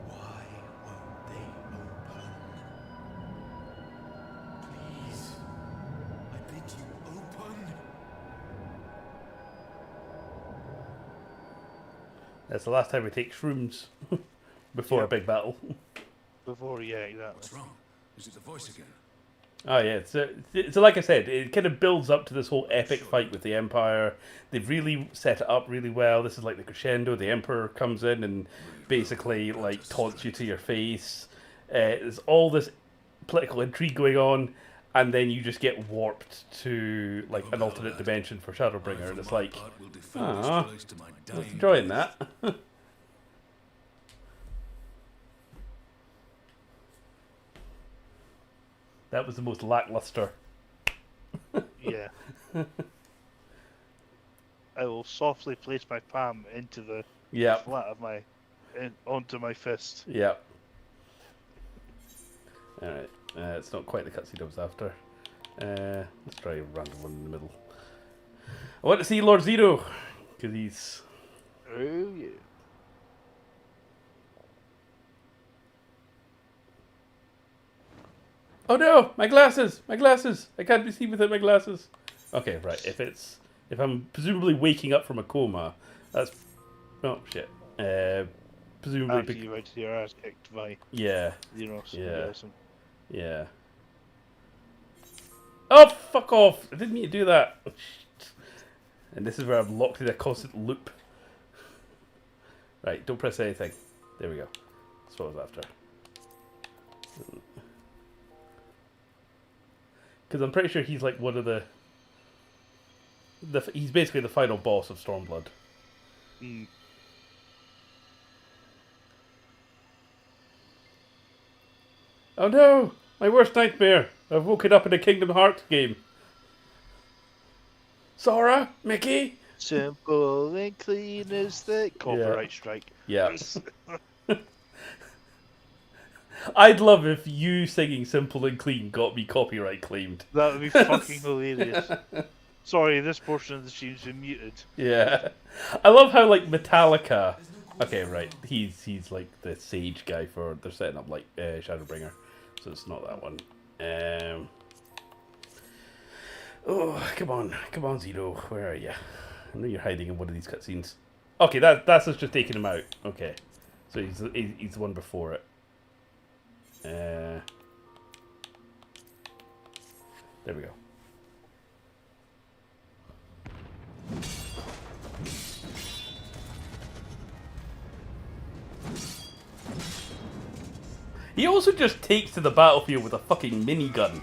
Why won't they open? Please, I bid you open. That's the last time we take shrooms before a big battle. Before, yeah, exactly. What's wrong? Is it the voice again? Oh yeah, so like I said, it kind of builds up to this whole epic fight with the Empire. They've really set it up really well. This is like the crescendo. The Emperor comes in and basically like taunts you to your face. There's all this political intrigue going on, and then you just get warped to like an alternate dimension for Shadowbringer, and it's like, ah, I was enjoying that. That was the most lackluster. Yeah. I will softly place my palm into the flat of my onto my fist. Yeah. All right. It's not quite the cutscene I was after. Let's try a random one in the middle. I want to see Lord Zero because he's. Oh yeah. Oh no! My glasses! My glasses! I can't be seen without my glasses. Okay, right. If I'm presumably waking up from a coma, that's oh shit. Presumably. After you had your ass kicked by. Yeah. Yeah. Yeah. Oh fuck off! I didn't mean to do that. Oh, shit. And this is where I'm locked in a constant loop. Right. Don't press anything. There we go. That's what I was after. Because I'm pretty sure he's like one of the he's basically the final boss of Stormblood. Mm. Oh no! My worst nightmare! I've woken up in a Kingdom Hearts game. Sora? Mickey? Simple and clean as the copyright strike. Yeah. I'd love if you singing Simple and Clean got me copyright claimed. That would be fucking hilarious. Sorry, this portion of the stream's been muted. Yeah. I love how, like, Metallica... Okay, right. He's like, the sage guy for... They're setting up, like, Shadowbringer. So it's not that one. Oh, come on. Come on, Zero. Where are you? I know you're hiding in one of these cutscenes. Okay, that's us just taking him out. Okay. So he's the one before it. There we go. He also just takes to the battlefield with a fucking minigun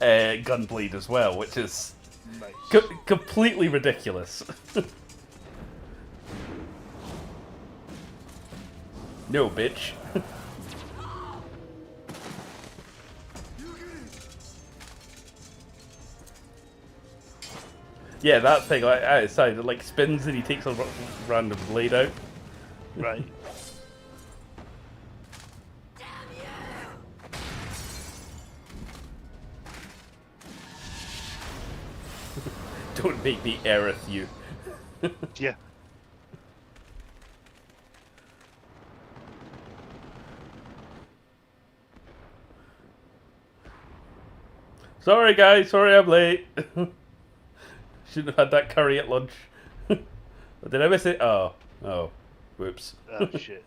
gunblade as well, which is nice. Completely ridiculous. No, bitch. Yeah, that thing like, at his side, it like spins and he takes a random blade out. Right. Don't make me Aerith you. Yeah. Sorry guys, sorry I'm late. Shouldn't have had that curry at lunch. Did I miss it? Oh. Whoops. Oh shit.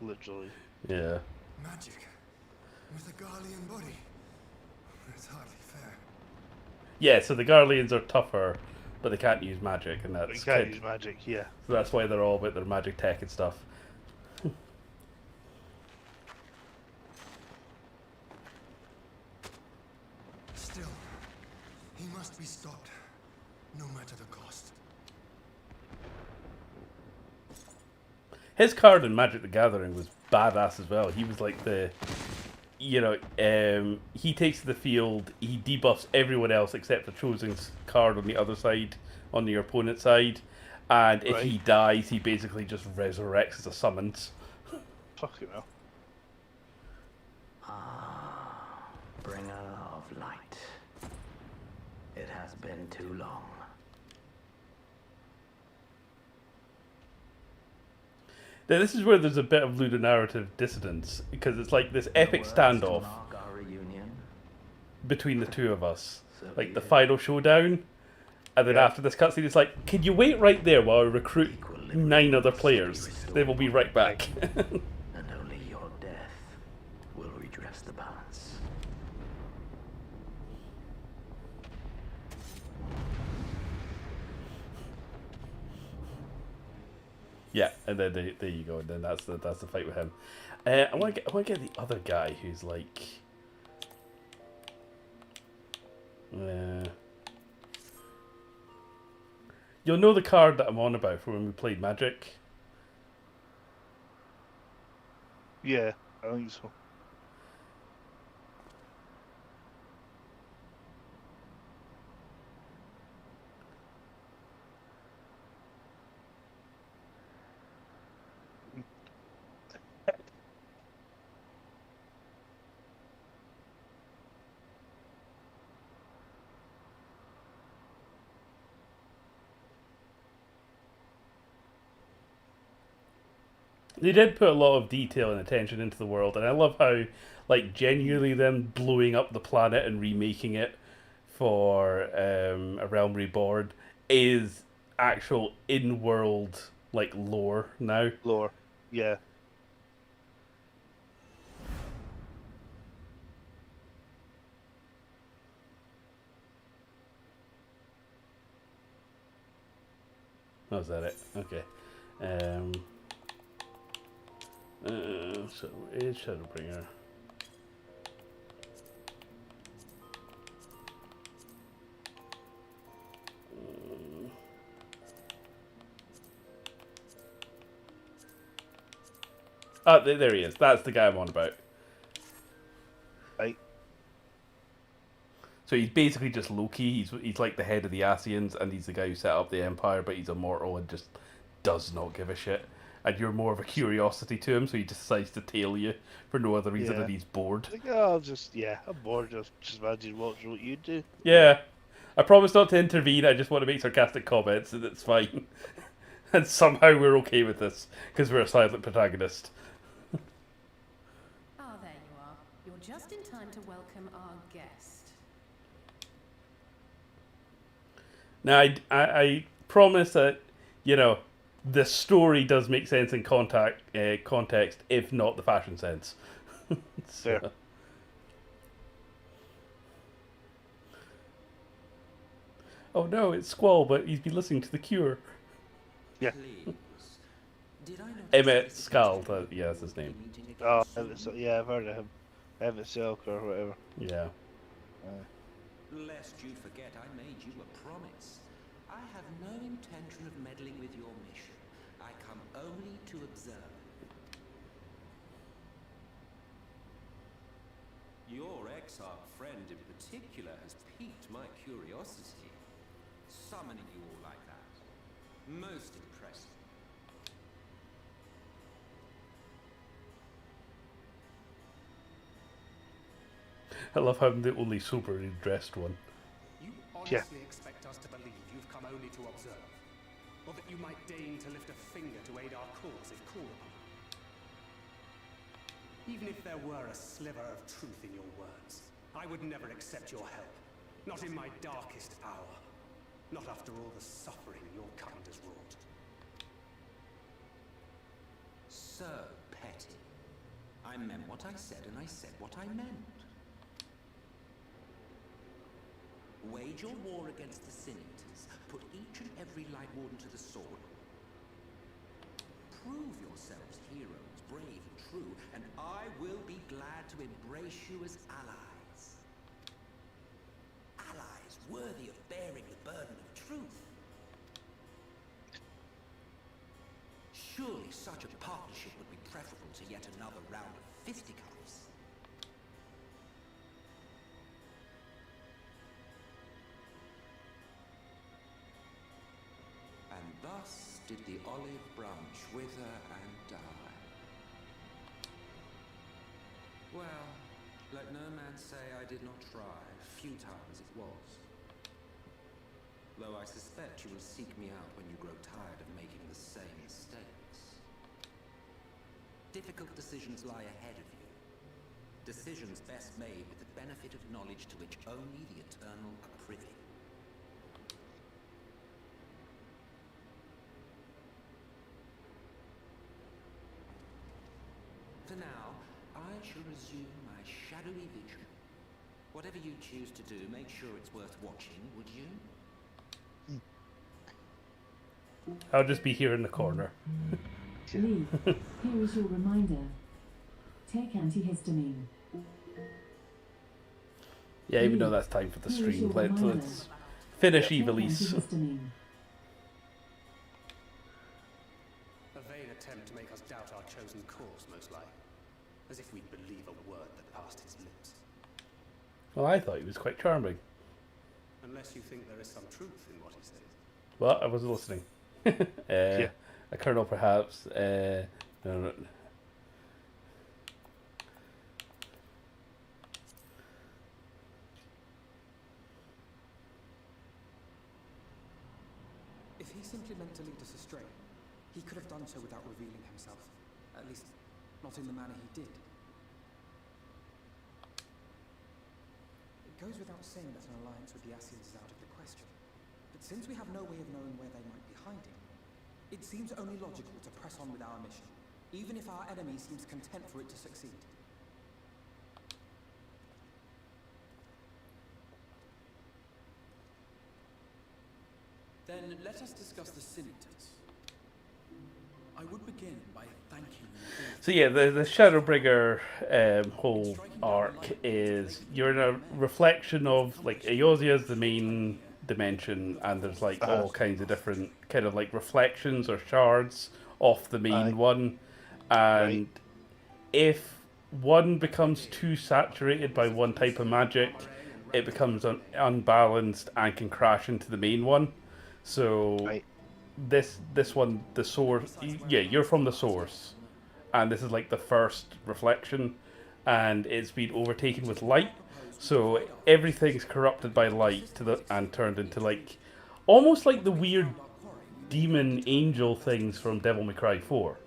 Literally. Yeah. Magic with a Garlean body. It's hardly fair. Yeah, so the Garleans are tougher, but they can't use magic, and that's They can't use magic, yeah. So that's why they're all about their magic tech and stuff. Still, he must be stopped, no matter the cost. His card in Magic the Gathering was badass as well. He was like the, he takes the field, he debuffs everyone else except for Chosen's card on the other side, on your opponent's side, and if he dies, he basically just resurrects as a summons. Fucking hell. Bringer of light. It has been too long. Now, this is where there's a bit of ludonarrative dissonance, because it's like this epic standoff between the two of us. Like the final showdown, and then after this cutscene, it's like, can you wait right there while I recruit 9 other players? They will be right back. And only your death will redress the balance. Yeah, and then there you go. And then that's the fight with him. I want to get the other guy who's like. You'll know the card that I'm on about from when we played Magic. Yeah, I think so. They did put a lot of detail and attention into the world, and I love how, like, genuinely them blowing up the planet and remaking it for A Realm Reborn is actual in-world, like, lore now. Lore, yeah. Oh, is that it? Okay. So is Shadowbringer. Oh, there he is. That's the guy I'm on about. Right. So he's basically just Loki. He's like the head of the Asians, and he's the guy who set up the Empire, but he's immortal and just does not give a shit. And you're more of a curiosity to him, so he decides to tail you for no other reason than he's bored. Like, oh, I'm bored of just imagine watching what you do. Yeah. I promise not to intervene, I just want to make sarcastic comments, and it's fine. And somehow we're okay with this, because we're a silent protagonist. Ah, there you are. You're just in time to welcome our guest. Now, I promise that, you know, the story does make sense in context, if not the fashion sense. So. Fair. Oh no, it's Squall, but he's been listening to The Cure. Yeah. Emmett Scald, yeah, that's his name. Oh, yeah, I've heard of him. Emmett Silk or whatever. Yeah. Lest you forget, I made you a promise. I have no intention of meddling with your mission. I come only to observe. Your exarch friend in particular has piqued my curiosity. Summoning you all like that. Most impressive. I love how I'm the only soberly dressed one. You honestly expect us to believe you've come only to observe? Or that you might deign to lift a finger to aid our cause if called upon? Even if there were a sliver of truth in your words, I would never accept your help. Not in my darkest hour. Not after all the suffering your kind has wrought. So petty. I meant what I said, and I said what I meant. Wage your war against the Sin Eaters. Put each and every Light Warden to the sword. Prove yourselves heroes, brave and true, and I will be glad to embrace you as allies. Allies worthy of bearing the burden of truth. Surely such a partnership would be preferable to yet another round of fisticuffs. And thus did the olive branch wither and die. Well, let no man say I did not try, futile as it was. Though I suspect you will seek me out when you grow tired of making the same mistakes. Difficult decisions lie ahead of you. Decisions best made with the benefit of knowledge to which only the eternal are privy. For now, I shall resume my shadowy vigil. Whatever you choose to do, make sure it's worth watching, would you? I'll just be here in the corner. Lee, here is your reminder. Take antihistamine. Yeah, even though that's time for the Here is stream, your reminder. let's finish Take Ivalice. antihistamine. A vain attempt to make us doubt our chosen course, most likely. As if we'd believe a word that passed his lips. Well, I thought he was quite charming. Unless you think there is some truth in what he says. Well, I wasn't listening. A colonel, perhaps. No. If he simply meant to lead us astray, he could have done so without revealing himself. At least, not in the manner he did. It goes without saying that an alliance with the Asians is out of the question. But since we have no way of knowing where they might be hiding, it seems only logical to press on with our mission, even if our enemy seems content for it to succeed. Then let us discuss the Senators. I would begin by thanking you. So yeah, the Shadowbringer whole arc is you're in a reflection of like Eorzea is the main dimension, and there's like all kinds of different kind of like reflections or shards off the main one, and if one becomes too saturated by one type of magic, it becomes unbalanced and can crash into the main one. So this one, the source, yeah, you're from the source, and this is like the first reflection, and it's been overtaken with light. So everything's corrupted by light and turned into like almost like the weird demon angel things from Devil May Cry 4.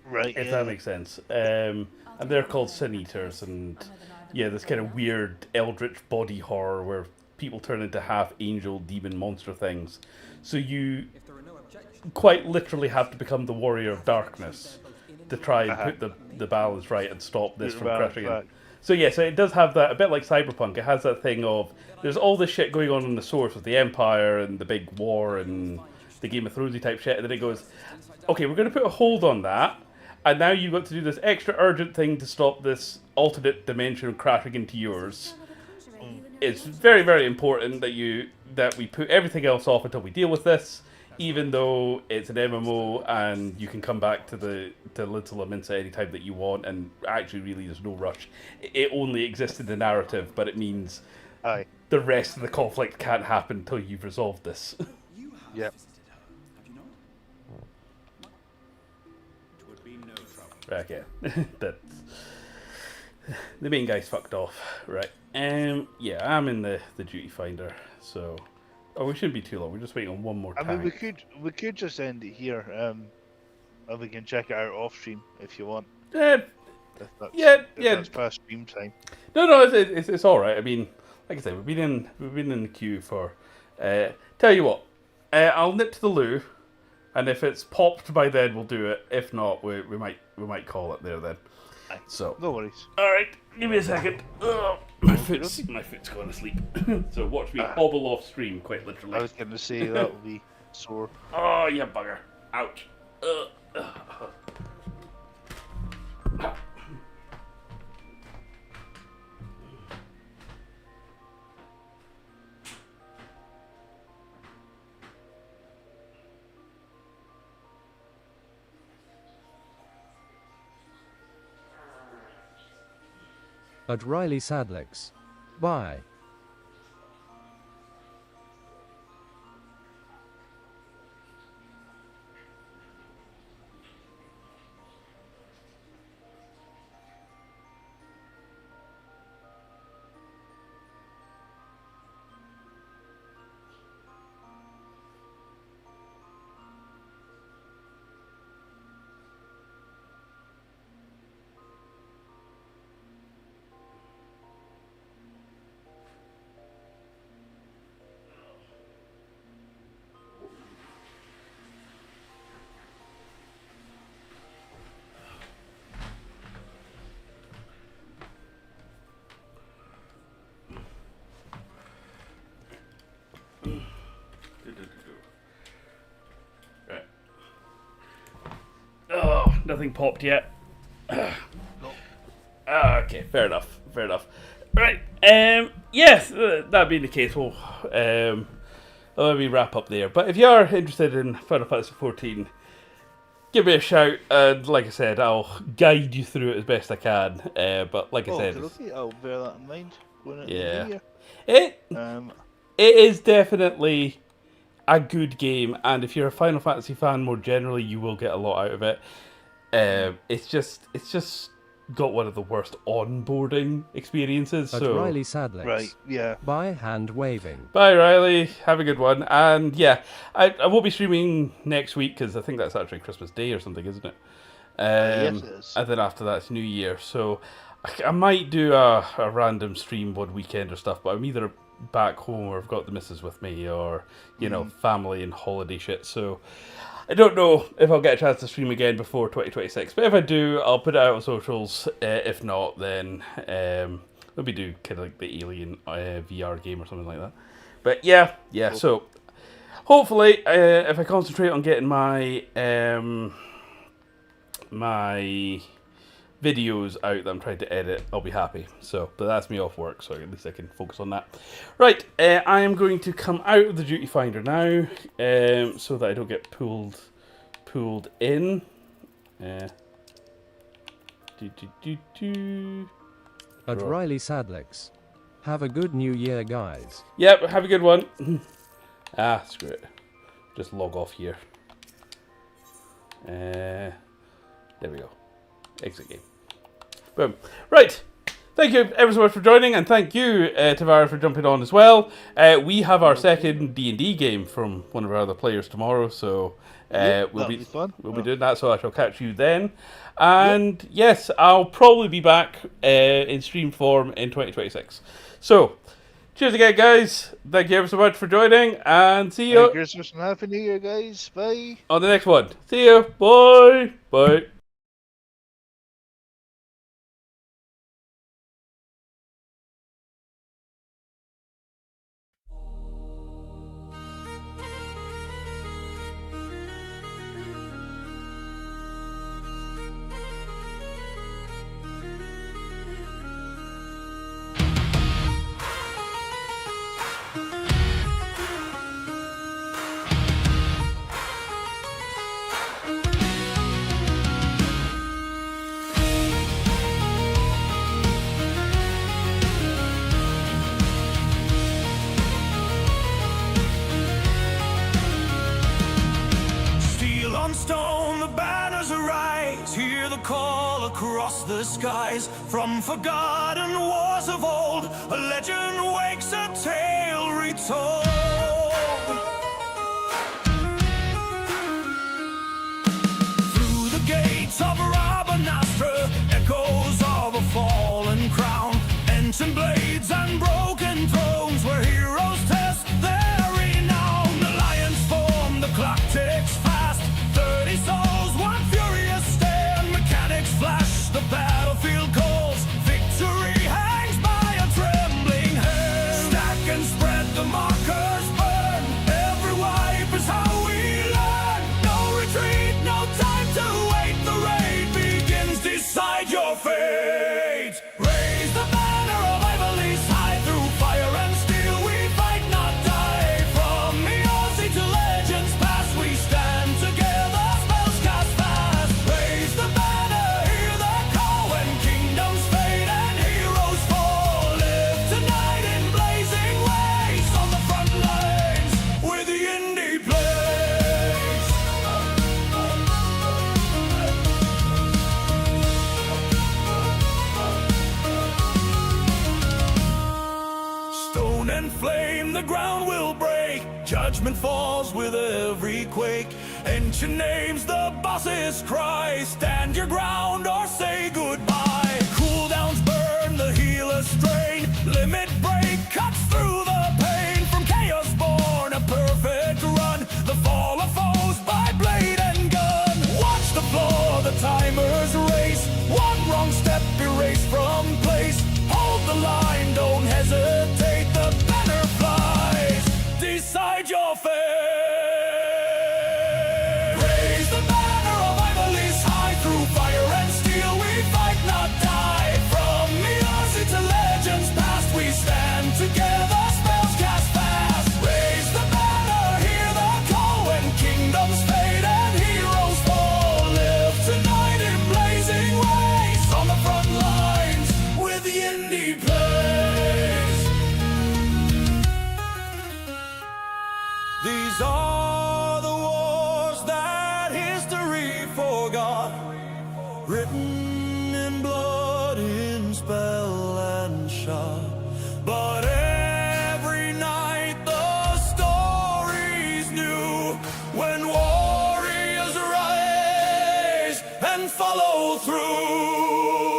Right. If that makes sense. And they're called Sin Eaters, and yeah, this kind of weird eldritch body horror where people turn into half angel demon monster things. So you quite literally have to become the warrior of darkness to try and put the balance right and stop this from crashing in. So yeah, so it does have that, a bit like Cyberpunk, it has that thing of, there's all this shit going on in the source with the Empire and the big war and the Game of Thronesy type shit, and then it goes, okay, we're going to put a hold on that, and now you've got to do this extra urgent thing to stop this alternate dimension crashing into yours. It's very, very important that we put everything else off until we deal with this, even though it's an MMO and you can come back to Little Lamenta anytime that you want, and actually really there's no rush. It only exists in the narrative, but it means the rest of the conflict can't happen until you've resolved this. Yep. Okay. That's the main guy's fucked off, right? Yeah, I'm in the duty finder, so we shouldn't be too long. We're just waiting on one more tank. I mean, we could just end it here, and we can check it out off stream if you want. If that's past stream time. No, it's all right. I mean, like I said, we've been in the queue for. Tell you what, I'll nip to the loo, and if it's popped by then, we'll do it. If not, we might call it there then. So no worries. All right, give me a second. Oh, my foot's going to sleep. So watch me hobble off stream, quite literally. I was going to say that'll be sore. Oh, you bugger! Ouch. At Riley Sadlex. Bye. nothing popped yet. Okay, fair enough. Right, yes, that being the case, we'll let me wrap up there. But if you are interested in Final Fantasy XIV, give me a shout, and like I said, I'll guide you through it as best I can. But like I said, okay, I'll bear that in mind. Yeah, it is definitely a good game, and if you're a Final Fantasy fan more generally, you will get a lot out of it. It's just got one of the worst onboarding experiences. At So Riley Sadlex. Right, yeah. By hand waving. Bye, Riley. Have a good one. And yeah, I won't be streaming next week because I think that's actually Christmas Day or something, isn't it? Yes, it is. And then after that, it's New Year. So I might do a random stream one weekend or stuff, but I'm either back home or I've got the missus with me or, you know, family and holiday shit. So I don't know if I'll get a chance to stream again before 2026. But if I do, I'll put it out on socials. If not, then maybe do kind of like the Alien VR game or something like that. But yeah. So hopefully, if I concentrate on getting my my videos out that I'm trying to edit, I'll be happy. So, but that's me off work, so at least I can focus on that. Right, I am going to come out of the duty finder now, so that I don't get pulled in. At Riley Sadlex. Have a good new year, guys. Yep, have a good one. Screw it. Just log off here. There we go. Exit game. Boom. Right. Thank you ever so much for joining, and thank you, Tavaris, for jumping on as well. We have our second D&D game from one of our other players tomorrow, so we'll be doing that, so I shall catch you then. And yes, I'll probably be back in stream form in 2026. So, cheers again, guys. Thank you ever so much for joining, and see you Merry Christmas and Happy New Year, guys. Bye. on the next one. See you. Bye. Bye. Steel on stone, the banners arise. Hear the call across the skies. From forgotten wars of old, a legend wakes, a tale retold. Through the gates of Rabanastra, echoes of a fallen crown. Ancient blades and broken thrones, where heroes test their renown. Alliance form, the clock ticks fast. 30 souls, one furious stand. Mechanics flash, the battlefield calls. Victory hangs by a trembling hand. Stack and spread, the markers burn. Every wipe is how we learn. No retreat, no time to wait. The raid begins, decide your fate. Raise the banner of Ivalice high. Through fire and steel we fight, not die. From Eorzea to legends past, we stand together, spells cast fast. Raise the banner, hear the call. When kingdoms fade and heroes fall, live tonight in blazing ways. On the front lines with the YindyPlayZ. Stone and flame, the ground will break. Judgment falls with every quake. Ancient names, the bosses cry. Stand your ground or say goodbye. Cooldowns burn, the healers strain. Limit break cuts through the pain. From chaos born, a perfect run. The fall of foes by blade and gun. Watch the floor, the timers race. One wrong step erased from place. Hold the line, don't hesitate. The banner flies. Decide your fate. Raise the banner of Ivalice high. Through written in blood, in spell and shot. But every night the story's new, when warriors rise and follow through.